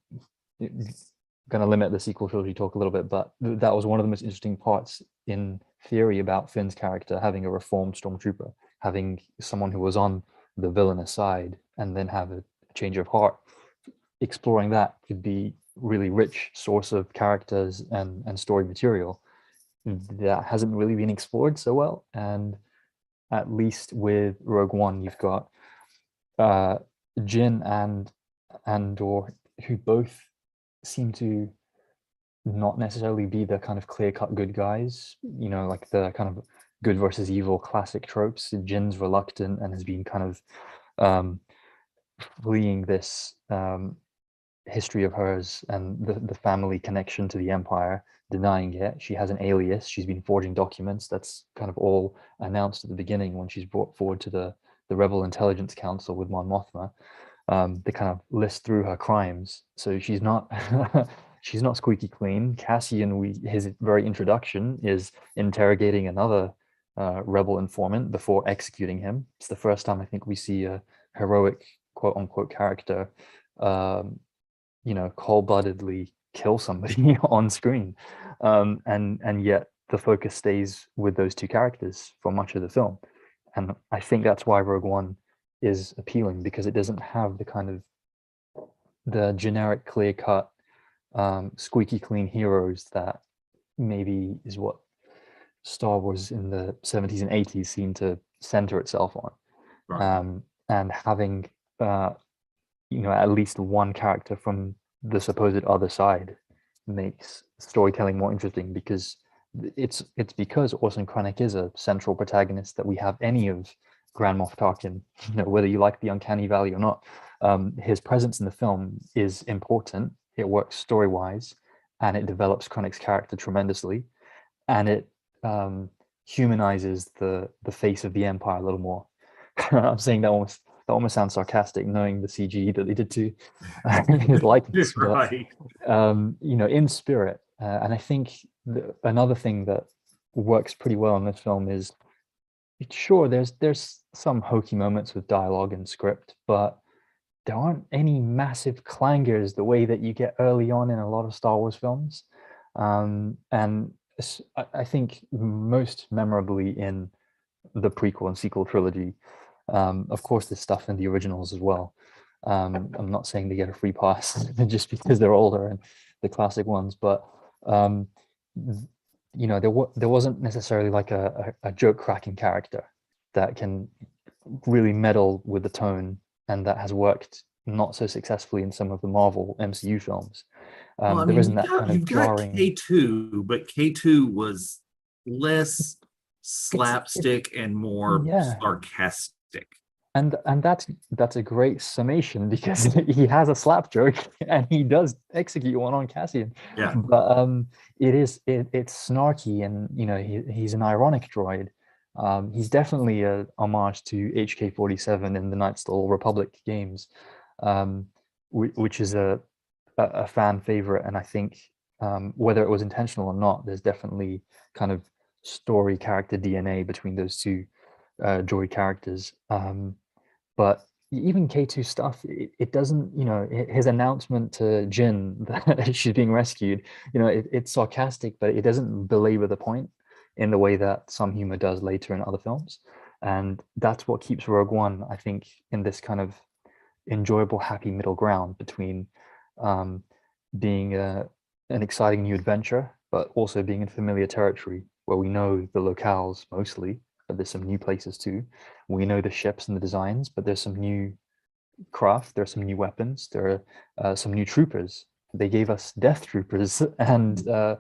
Speaker 3: to limit the sequel trilogy talk a little bit, but that was one of the most interesting parts in theory about Finn's character, having a reformed stormtrooper, having someone who was on the villainous side and then have a change of heart. Exploring that could be really rich source of characters and story material that hasn't really been explored so well. And at least with Rogue One, you've got Jin and Andor, who both seem to not necessarily be the kind of clear-cut good guys, like the kind of good versus evil classic tropes. Jin's reluctant and has been kind of fleeing this history of hers and the family connection to the Empire, denying it. She has an alias. She's been forging documents. That's kind of all announced at the beginning when she's brought forward to the Rebel Intelligence Council with Mon Mothma. They kind of list through her crimes. So she's not she's not squeaky clean. Cassian, his very introduction is interrogating another rebel informant before executing him. It's the first time I think we see a heroic quote unquote character cold-bloodedly kill somebody on screen, and yet the focus stays with those 2 characters for much of the film. And I think that's why Rogue One is appealing, because it doesn't have the kind of the generic clear-cut squeaky clean heroes that maybe is what Star Wars in the 70s and 80s seemed to center itself on. Right. And having at least one character from the supposed other side makes storytelling more interesting, because it's because Orson Krennic is a central protagonist that we have any of Grand Moff Tarkin, whether you like the Uncanny Valley or not. His presence in the film is important. It works story-wise, and it develops Krennic's character tremendously, and it humanizes the face of the Empire a little more. I'm saying that almost sounds sarcastic, knowing the CG that they did to his likeness.
Speaker 1: Right.
Speaker 3: But, in spirit. And I think another thing that works pretty well in this film is, sure, there's some hokey moments with dialogue and script, but there aren't any massive clangers the way that you get early on in a lot of Star Wars films. And I think most memorably in the prequel and sequel trilogy. Of course, there's stuff in the originals as well. I'm not saying they get a free pass just because they're older and the classic ones, but there wasn't necessarily like a joke cracking character that can really meddle with the tone and that has worked not so successfully in some of the Marvel MCU films.
Speaker 1: Well, I
Speaker 3: There
Speaker 1: mean,
Speaker 3: isn't that kind of
Speaker 1: you've got
Speaker 3: jarring.
Speaker 1: K2, but K2 was less slapstick and more
Speaker 3: Yeah,
Speaker 1: sarcastic.
Speaker 3: and that's a great summation because he has a slap joke and he does execute one on Cassian.
Speaker 1: Yeah.
Speaker 3: But it's snarky and he's an ironic droid. He's definitely a homage to HK-47 in the Knights of the Old Republic games, which is a fan favorite. And I think whether it was intentional or not, there's definitely kind of story character DNA between those two droid characters. But even K2 stuff, it doesn't, his announcement to Jin that she's being rescued, it's sarcastic, but it doesn't belabor the point in the way that some humor does later in other films. And that's what keeps Rogue One, I think, in this kind of enjoyable, happy middle ground between being an exciting new adventure, but also being in familiar territory where we know the locales mostly, but there's some new places too. We know the ships and the designs, but there's some new craft, there's some new weapons, there are some new troopers. They gave us Death Troopers and the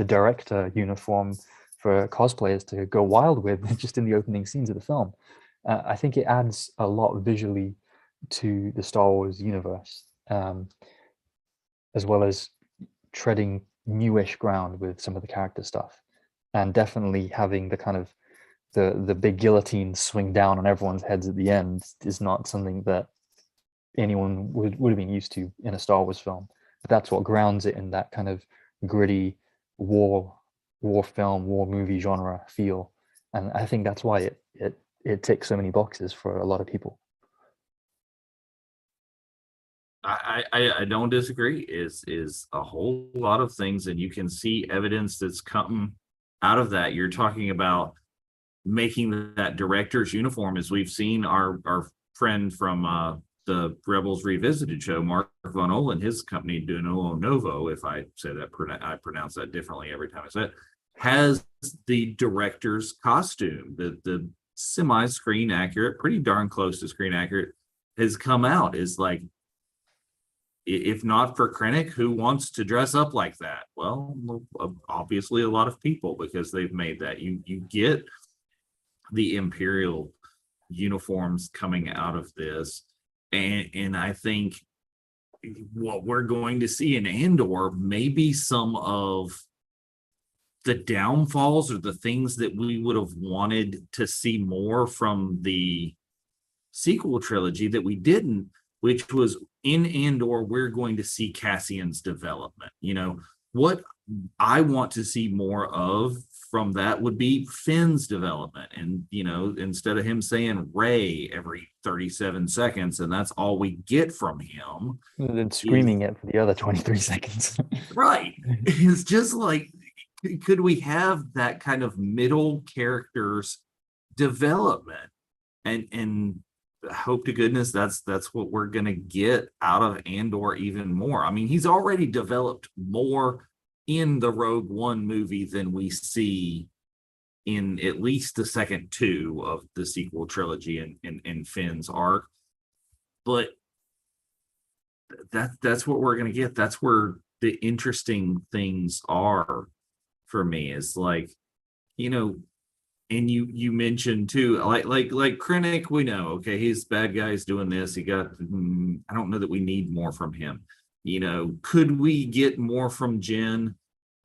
Speaker 3: director uniform for cosplayers to go wild with just in the opening scenes of the film. I think it adds a lot visually to the Star Wars universe, as well as treading newish ground with some of the character stuff, and definitely having the kind of the big guillotine swing down on everyone's heads at the end is not something that anyone would have been used to in a Star Wars film. But that's what grounds it in that kind of gritty war film, war movie genre feel. And I think that's why it ticks so many boxes for a lot of people.
Speaker 1: I don't disagree. Is a whole lot of things, and you can see evidence that's come out of that. You're talking about making that director's uniform, as we've seen our friend from the Rebels Revisited show, Mark Von Olen, his company De Novo, if I say that, I pronounce that differently every time I say it, has the director's costume, the semi-screen accurate, pretty darn close to screen accurate, has come out. Is like, if not for Krennic, who wants to dress up like that? Well, obviously a lot of people, because they've made that. You get the Imperial uniforms coming out of this, and I think what we're going to see in Andor, maybe some of the downfalls or the things that we would have wanted to see more from the sequel trilogy that we didn't, which was in Andor, we're going to see Cassian's development. What I want to see more of from that would be Finn's development. And, instead of him saying Rey every 37 seconds, and that's all we get from him.
Speaker 3: And then screaming it for the other 23 seconds.
Speaker 1: Right. It's just like, could we have that kind of middle characters development? And hope to goodness that's what we're going to get out of Andor even more. I mean, he's already developed more in the Rogue One movie than we see in at least the second two of the sequel trilogy and Finn's arc. But that's what we're going to get. That's where the interesting things are for me, is like, and you mentioned too, like Krennic, we know, okay, he's bad guy's doing this. I don't know that we need more from him. Could we get more from Jen?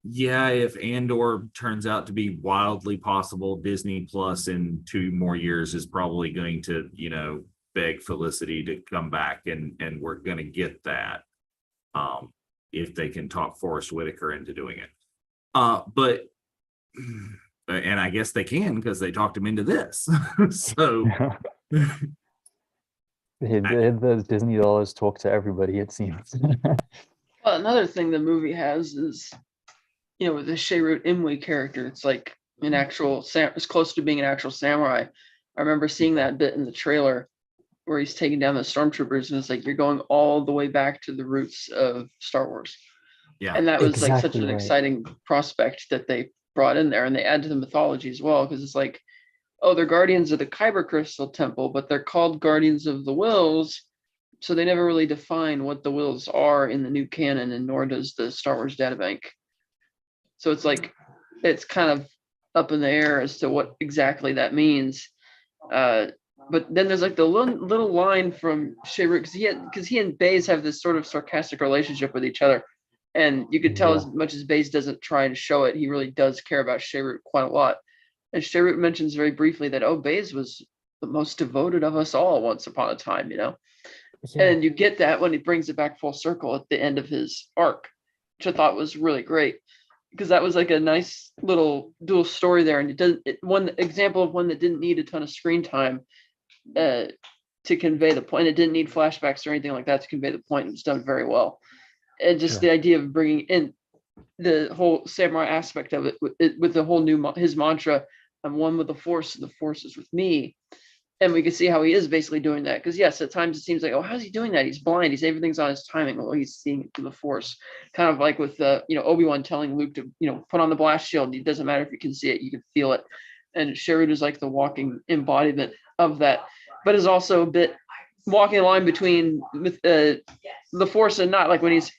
Speaker 1: Yeah, if Andor turns out to be wildly possible, Disney Plus in 2 more years is probably going to, beg Felicity to come back, and we're going to get that, if they can talk Forrest Whitaker into doing it. But and I guess they can, because they talked him into this. So
Speaker 3: the Disney dollars talk to everybody, it seems.
Speaker 2: Well, another thing the movie has is, with the Sheerut Imwe character, it's like it's close to being an actual samurai. I remember seeing that bit in the trailer, where he's taking down the stormtroopers, and it's like you're going all the way back to the roots of Star Wars.
Speaker 1: Yeah.
Speaker 2: And that was like such
Speaker 3: Exactly
Speaker 2: an
Speaker 3: right.
Speaker 2: exciting prospect that they brought in there, and they add to the mythology as well, because it's like, oh, they're guardians of the Kyber Crystal Temple, but they're called guardians of the Wills, so they never really define what the Wills are in the new canon, and nor does the Star Wars databank. So it's like it's kind of up in the air as to what exactly that means. But then there's like the little line from Sheru, because he and Baze have this sort of sarcastic relationship with each other, and you could tell
Speaker 3: Yeah.
Speaker 2: as much as Baze doesn't try to show it, he really does care about Sheru quite a lot. And Sheru mentions very briefly that, oh, Baze was the most devoted of us all once upon a time, you know.
Speaker 3: Yeah.
Speaker 2: And you get that when he brings it back full circle at the end of his arc, which I thought was really great, because that was like a nice little dual story there, and one example of one that didn't need a ton of screen time to convey the point. It didn't need flashbacks or anything like that to convey the point. It was done very well, and just the idea of bringing in the whole samurai aspect of it with the whole his mantra, "I'm one with the Force, and the Force is with me." And we can see how he is basically doing that. Because yes, at times it seems like, oh, how's he doing that? He's blind. Everything's on his timing. Well, he's seeing it through the Force. Kind of like with ObiWan telling Luke to put on the blast shield. It doesn't matter if you can see it, you can feel it. And Sherwood is like the walking embodiment of that, but is also a bit walking the line between the Force and not. Like when he's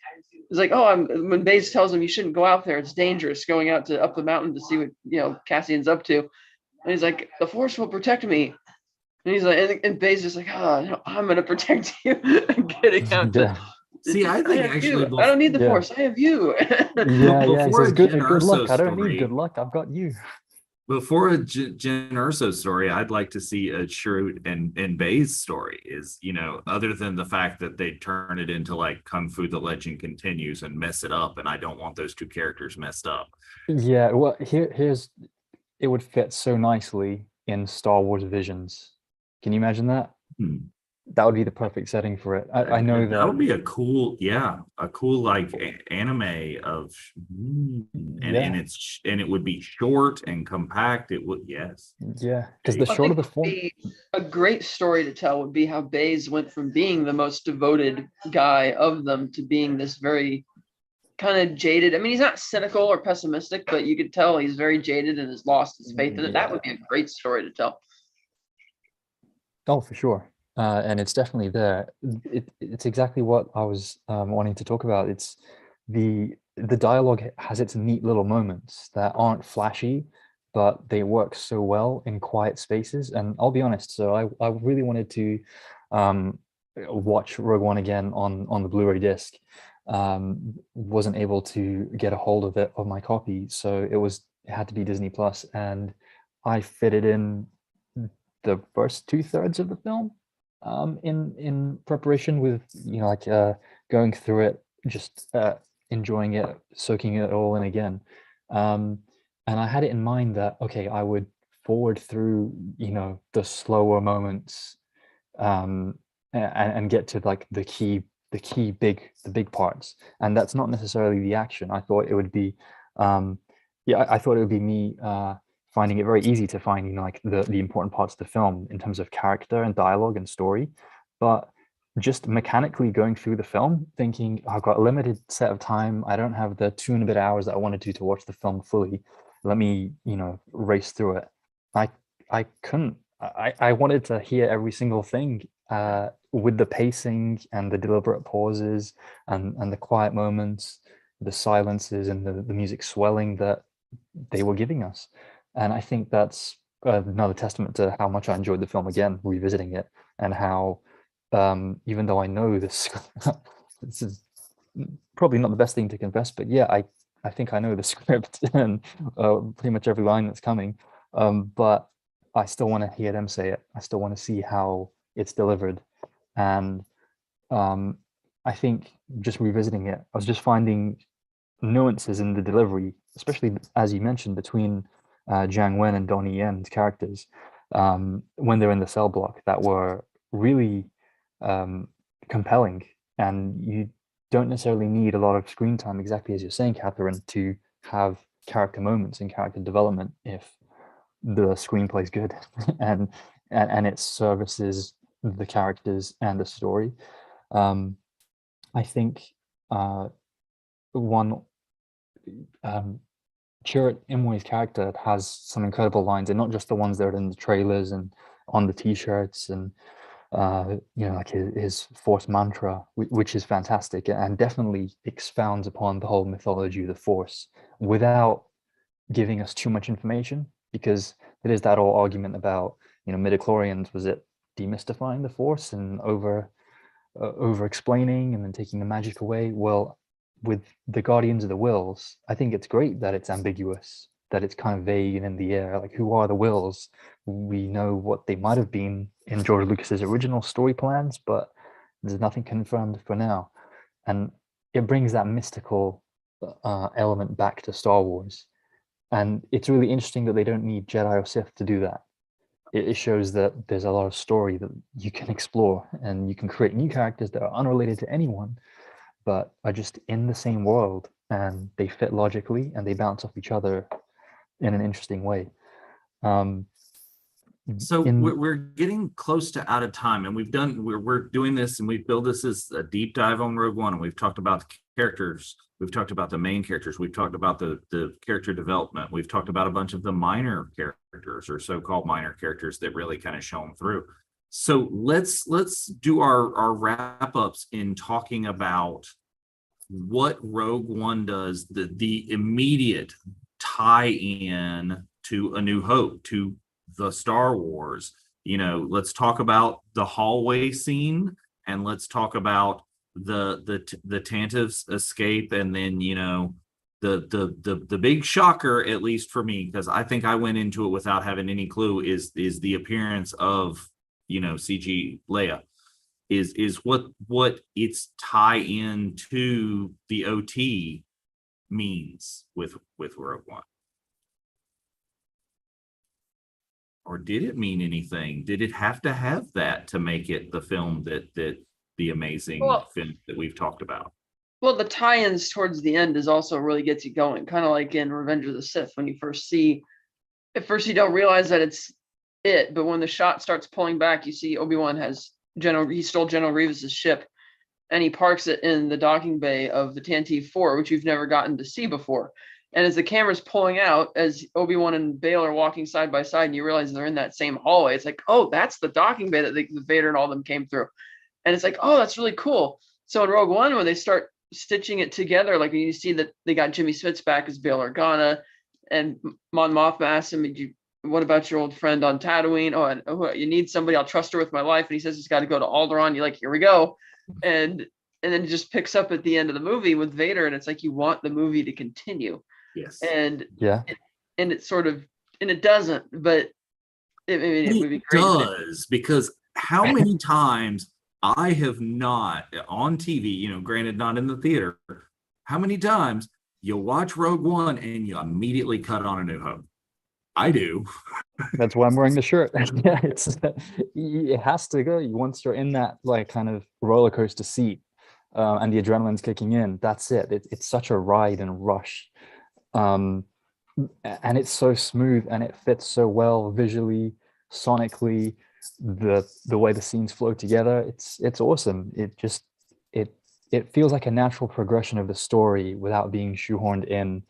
Speaker 2: like, oh, when Baze tells him you shouldn't go out there, it's dangerous going out up the mountain to see what Cassian's up to. And he's like, the Force will protect me. And he's like, and Baze is like, oh, no, I'm going to protect you. Getting out to,
Speaker 1: See, I think actually,
Speaker 2: I don't need the Force. I have you.
Speaker 3: Yeah. He says, good luck. I don't
Speaker 1: story,
Speaker 3: need good luck. I've got you.
Speaker 1: Before a Jyn Erso story, I'd like to see a Shrewd and Baze story. Is other than the fact that they turn it into like Kung Fu: The Legend Continues and mess it up, and I don't want those two characters messed up.
Speaker 3: Yeah. Well, here's it would fit so nicely in Star Wars Visions. Can you imagine that? That would be the perfect setting for it. I know
Speaker 1: that would be a cool like anime of, and it would be short and compact. It would, yes.
Speaker 3: Yeah, because the shorter the form.
Speaker 2: A great story to tell would be how Baze went from being the most devoted guy of them to being this very kind of jaded. I mean, he's not cynical or pessimistic, but you could tell he's very jaded and has lost his faith in it. That would be a great story to tell.
Speaker 3: Oh, for sure. And it's definitely there. It's exactly what I was wanting to talk about. It's the dialogue has its neat little moments that aren't flashy, but they work so well in quiet spaces. And I'll be honest, so I really wanted to watch Rogue One again on the Blu-ray disc. Wasn't able to get a hold of my copy, so it had to be Disney Plus, and I fitted in the first 2/3 of the film in preparation with going through it, just enjoying it, soaking it all in again, and I had it in mind that okay, I would forward through the slower moments and get to like the big parts, and that's not necessarily the action. I thought it would be I thought it would be me finding it very easy to find like the important parts of the film in terms of character and dialogue and story, but just mechanically going through the film thinking I've got a limited set of time, I don't have the 2 and a bit hours that I wanted to watch the film fully, let me race through it. I couldn't. I wanted to hear every single thing with the pacing and the deliberate pauses and the quiet moments, the silences and the music swelling that they were giving us. And I think that's another testament to how much I enjoyed the film again, revisiting it, and how even though I know this is probably not the best thing to confess, but yeah, I think I know the script and pretty much every line that's coming, but I still want to hear them say it. I still want to see how it's delivered. And I think just revisiting it, I was just finding nuances in the delivery, especially as you mentioned, between Jiang Wen and Donnie Yen's characters when they're in the cell block, that were really compelling. And you don't necessarily need a lot of screen time, exactly as you're saying, Catherine, to have character moments and character development if the screenplay is good and it services the characters and the story. I think one Chirrut Imwe's character has some incredible lines, and not just the ones that are in the trailers and on the t-shirts, and like his Force mantra, which is fantastic and definitely expounds upon the whole mythology of the Force without giving us too much information, because it is that whole argument about, midichlorians, was it demystifying the Force and over explaining and then taking the magic away? Well, with the Guardians of the Wills, I think it's great that it's ambiguous, that it's kind of vague and in the air. Like, who are the Wills? We know what they might have been in George Lucas's original story plans, but there's nothing confirmed for now. And it brings that mystical element back to Star Wars. And it's really interesting that they don't need Jedi or Sith to do that. It shows that there's a lot of story that you can explore, and you can create new characters that are unrelated to anyone, but are just in the same world, and they fit logically and they bounce off each other in an interesting way.
Speaker 1: So we're getting close to out of time, and we're doing this, and we've built this as a deep dive on Rogue One, and we've talked about the characters, we've talked about the main characters, we've talked about the character development, we've talked about a bunch of the minor characters, or so-called minor characters, that really kind of shone through. So let's do our wrap-ups in talking about what Rogue One does, the immediate tie-in to A New Hope, to the Star Wars. Let's talk about the hallway scene, and let's talk about the Tantiv's escape, and then the big shocker, at least for me, because I think I went into it without having any clue, is the appearance of CG Leia, is what its tie in to the OT means with Rogue One. Or did it mean anything? Did it have to have that to make it the film that the amazing film that we've talked about?
Speaker 2: Well, the tie-ins towards the end is also really gets you going, kind of like in Revenge of the Sith, when you first see, at first you don't realize that it's it, but when the shot starts pulling back, you see Obi-Wan he stole General Grievous's ship, and he parks it in the docking bay of the Tantive 4, which you've never gotten to see before. And as the camera's pulling out, as Obi-Wan and Bail are walking side by side, and you realize they're in that same hallway, it's like, oh, that's the docking bay that the Vader and all them came through. And it's like, oh, that's really cool. So in Rogue One, when they start stitching it together, like when you see that they got Jimmy Smits back as Bail Organa, and Mon Mothma asks him, what about your old friend on Tatooine? Oh, you need somebody, I'll trust her with my life. And he says he's got to go to Alderaan. You're like, here we go. And then it just picks up at the end of the movie with Vader, and it's like you want the movie to continue.
Speaker 1: Yes.
Speaker 2: And
Speaker 3: yeah,
Speaker 2: it sort of, and it doesn't, but it would be great.
Speaker 1: Does, because how many times I have not on TV, granted not in the theater, how many times you watch Rogue One and you immediately cut on A New Hope? I do.
Speaker 3: That's why I'm wearing the shirt. Yeah, it has to go. Once you're in that like kind of roller coaster seat, and the adrenaline's kicking in, that's it. It's such a ride and rush, and it's so smooth, and it fits so well visually, sonically. The way the scenes flow together, it's awesome. It feels like a natural progression of the story without being shoehorned in.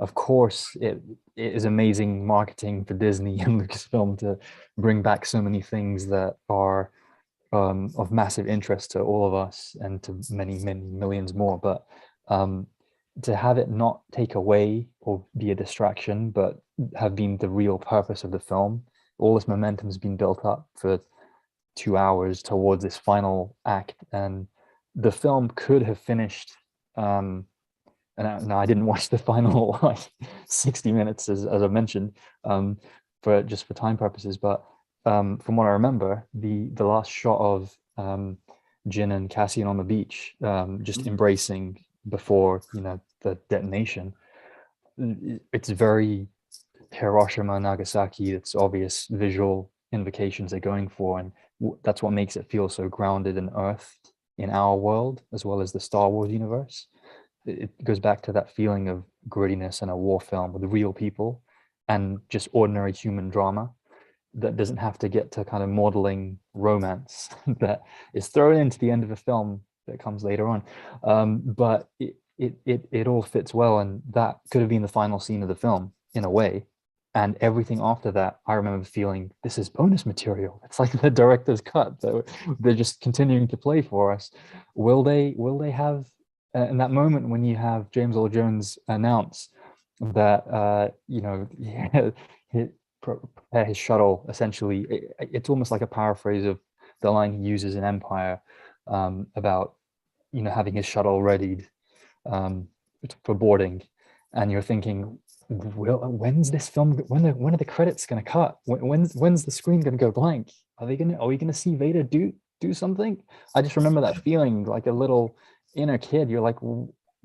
Speaker 3: Of course, it is amazing marketing for Disney and Lucasfilm to bring back so many things that are of massive interest to all of us and to many, many millions more. But to have it not take away or be a distraction, but have been the real purpose of the film, all this momentum has been built up for 2 hours towards this final act. And the film could have finished, and I didn't watch the final like 60 minutes as I mentioned, for time purposes, but from what I remember, the last shot of Jin and Cassian on the beach, just embracing before the detonation, it's very Hiroshima, Nagasaki. It's obvious visual invocations they're going for, and that's what makes it feel so grounded and earthed in our world as well as the Star Wars universe. It goes back to that feeling of grittiness in a war film with real people and just ordinary human drama. that doesn't have to get to kind of modeling romance that is thrown into the end of a film that comes later on. But it all fits well, and that could have been the final scene of the film in a way. And everything after that, I remember feeling this is bonus material. It's like the director's cut. They're just continuing to play for us. Will they have in that moment when you have James Earl Jones announce that he prepare his shuttle, essentially it's almost like a paraphrase of the line he uses in Empire about having his shuttle readied for boarding, and you're thinking, when's this film, when are the credits going to cut, when's the screen going to go blank? Are we going to see Vader do something? I just remember that feeling like a little inner kid. You're like,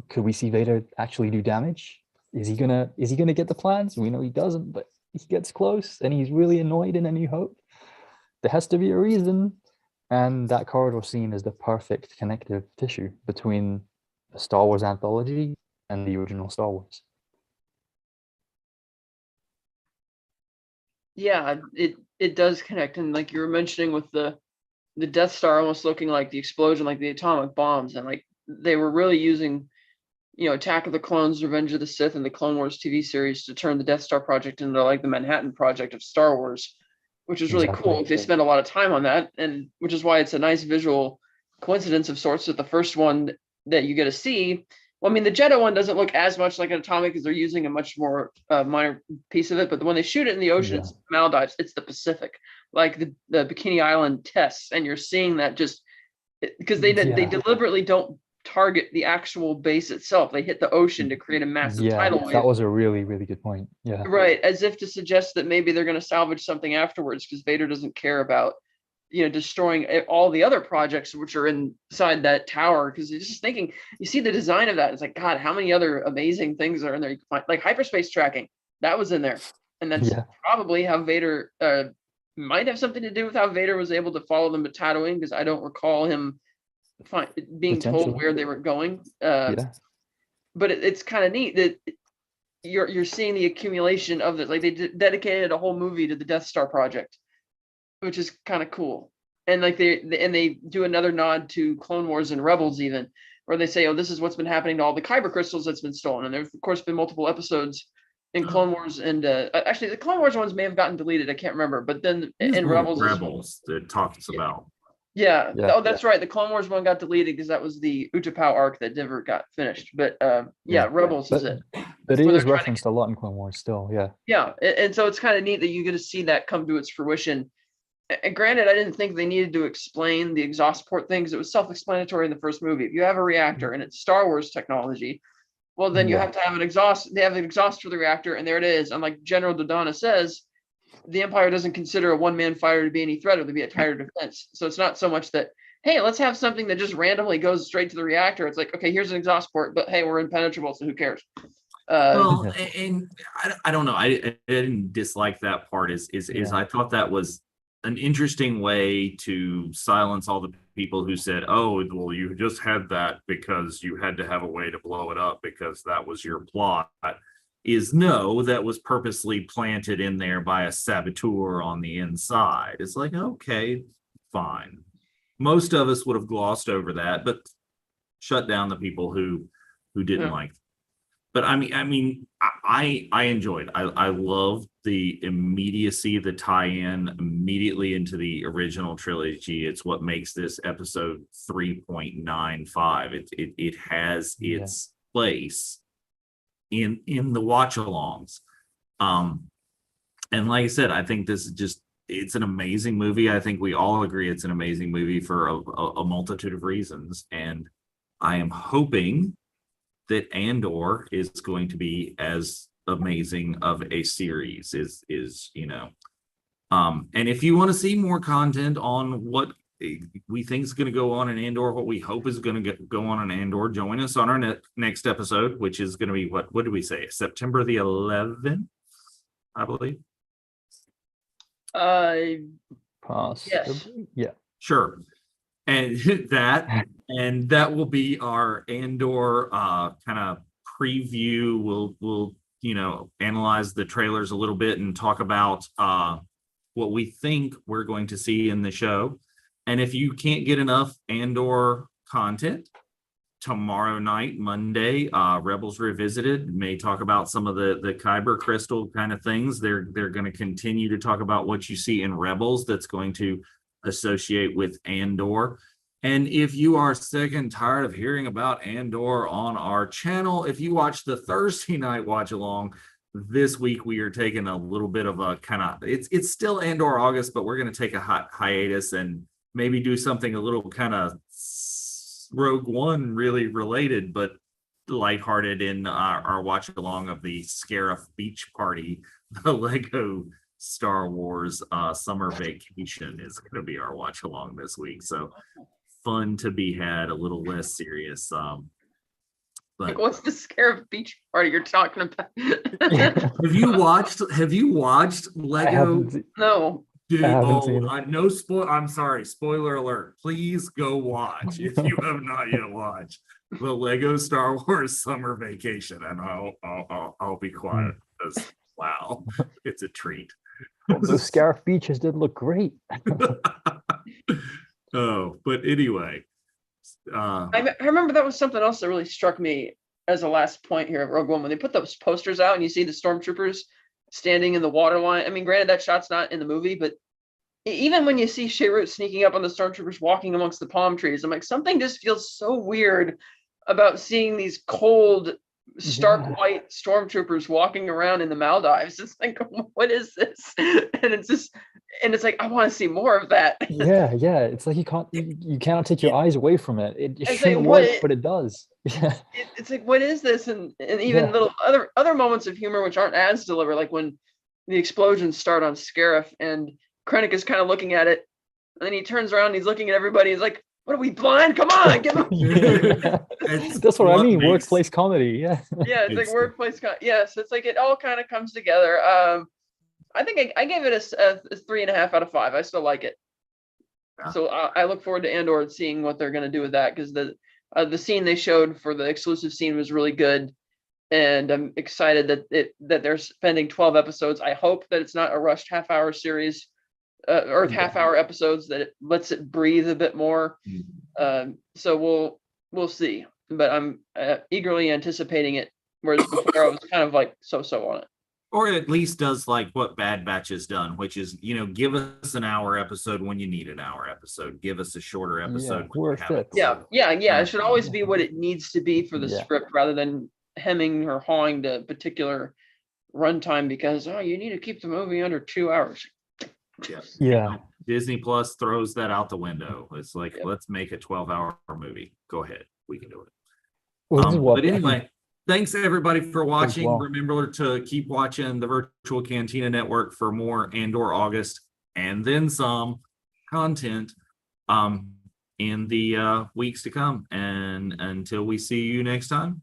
Speaker 3: could we see Vader actually do damage? Is he gonna get the plans? We know he doesn't, but he gets close and he's really annoyed in A New Hope. There has to be a reason. And that corridor scene is the perfect connective tissue between the Star Wars anthology and the original Star Wars.
Speaker 2: Yeah, it does connect. And like you were mentioning with the Death Star almost looking like the explosion, like the atomic bombs, and like they were really using, Attack of the Clones, Revenge of the Sith, and the Clone Wars TV series to turn the Death Star project into like the Manhattan Project of Star Wars, which is really cool. They spent a lot of time on that, and which is why it's a nice visual coincidence of sorts that the first one that you get to see. Well, I mean, the Jedha one doesn't look as much like an atomic because they're using a much more minor piece of it. But when they shoot it in the ocean, it's Maldives, it's the Pacific, like the Bikini Island tests, and you're seeing that just because they deliberately don't target the actual base itself. They hit the ocean to create a massive tidal wave.
Speaker 3: That was a really, really good point. Yeah.
Speaker 2: Right, as if to suggest that maybe they're going to salvage something afterwards because Vader doesn't care about, destroying all the other projects which are inside that tower. Because you're just thinking, you see the design of that, it's like, God, how many other amazing things are in there? You can find, like hyperspace tracking, that was in there, and that's probably how Vader might have something to do with how Vader was able to follow them to Tatooine, because I don't recall him being told where they were going. But it's kind of neat that you're seeing the accumulation of it. Like they dedicated a whole movie to the Death Star project, which is kind of cool. And like they do another nod to Clone Wars and Rebels, even where they say, oh, this is what's been happening to all the kyber crystals that's been stolen. And there's of course been multiple episodes in Clone Wars, and actually the Clone Wars ones may have gotten deleted, I can't remember, but then in Rebels
Speaker 1: that talks about
Speaker 2: oh, that's right, the Clone Wars one got deleted because that was the Utapau arc that never got finished. But Rebels is it,
Speaker 3: but it is referenced a lot in Clone Wars still.
Speaker 2: And so it's kind of neat that you get to see that come to its fruition. And granted, I didn't think they needed to explain the exhaust port thing because it was self-explanatory in the first movie. If you have a reactor and it's Star Wars technology, well, then you have to have an exhaust. They have an exhaust for the reactor, and there it is. And like General Dodonna says, the Empire doesn't consider a one-man fighter to be any threat or to be a tighter defense. So it's not so much that, hey, let's have something that just randomly goes straight to the reactor. It's like, okay, here's an exhaust port, but hey, we're impenetrable, so who cares?
Speaker 1: And I don't know. I didn't dislike that part. I thought that was an interesting way to silence all the people who said, oh, well, you just had that because you had to have a way to blow it up because that was your plot. That was purposely planted in there by a saboteur on the inside. It's like, okay, fine. Most of us would have glossed over that, but shut down the people who didn't like it. But I enjoyed. I love the immediacy, the tie-in immediately into the original trilogy. It's what makes this episode 3.95. It has its place in the watch-alongs. And like I said, I think this is it's an amazing movie. I think we all agree it's an amazing movie for a multitude of reasons. And I am hoping that Andor is going to be as amazing of a series and if you want to see more content on what we think is going to go on in Andor, what we hope is going to go on in Andor, join us on our next episode, which is going to be what did we say, September the 11th, I believe.
Speaker 3: Possibly.
Speaker 1: Yeah, sure. And that will be our Andor kind of preview. We'll analyze the trailers a little bit and talk about what we think we're going to see in the show. And if you can't get enough Andor content, tomorrow night, Monday, Rebels Revisited may talk about some of the Kyber crystal kind of things. They're going to continue to talk about what you see in Rebels that's going to associate with Andor. And if you are sick and tired of hearing about Andor on our channel, if you watch the Thursday night watch along, this week we are taking a little bit of a kind of, it's still Andor August, but we're going to take a hiatus and maybe do something a little kind of Rogue One really related, but lighthearted in our watch along of the Scarif Beach Party, the Lego Star Wars summer vacation is going to be our watch along this week. So fun to be had, a little less serious. But
Speaker 2: Like, what's the Scarif Beach Party you're talking about?
Speaker 1: have you watched Lego?
Speaker 2: No.
Speaker 1: Dude,
Speaker 3: I haven't seen it.
Speaker 1: no spoil. I'm sorry. Spoiler alert. Please go watch if you have not yet watched the Lego Star Wars Summer Vacation, and I'll be quiet because wow, it's a treat.
Speaker 3: Well, those Scarif beaches did look great.
Speaker 1: Oh, but anyway,
Speaker 2: I remember that was something else that really struck me as a last point here at Rogue One when they put those posters out and you see the stormtroopers standing in the water line. I mean, granted, that shot's not in the movie, but even when you see Sheerut sneaking up on the stormtroopers walking amongst the palm trees, I'm like, something just feels so weird about seeing these cold, stark white stormtroopers walking around in the Maldives. It's like, what is this? And it's like, I want to see more of that.
Speaker 3: Yeah, it's like you cannot take your eyes away from it. It
Speaker 2: It's
Speaker 3: shouldn't
Speaker 2: like,
Speaker 3: work, but it does. Yeah.
Speaker 2: It's like, what is this? And even little other moments of humor which aren't as deliberate, like when the explosions start on Scarif and Krennic is kind of looking at it, and then he turns around and he's looking at everybody. He's like, "What are we blind? Come on, give him."
Speaker 3: That's what I mean. Workplace comedy. Yeah.
Speaker 2: Yeah, it's like workplace. Yes, it's like it all kind of comes together. I think I gave it a 3.5 out of 5. I still like it.
Speaker 1: Yeah.
Speaker 2: So I look forward to Andor and seeing what they're going to do with that, because the scene they showed for the exclusive scene was really good, and I'm excited that they're spending 12 episodes. I hope that it's not a rushed half-hour series. Or half-hour episodes, that it lets it breathe a bit more. So we'll see, but I'm eagerly anticipating it, whereas before I was kind of like so on it.
Speaker 1: Or at least does like what Bad Batch has done, which is, give us an hour episode when you need an hour episode. Give us a shorter episode.
Speaker 3: Where it fits.
Speaker 2: Yeah. It should always be what it needs to be for the script, rather than hemming or hawing to particular runtime because you need to keep the movie under 2 hours.
Speaker 3: Yeah.
Speaker 1: Disney Plus throws that out the window. It's like, let's make a 12-hour movie. Go ahead. We can do it.
Speaker 3: Well,
Speaker 1: but anyway, thanks everybody for watching.
Speaker 3: Well.
Speaker 1: Remember to keep watching the Virtual Cantina Network for more Andor August and then some content in the weeks to come. And until we see you next time,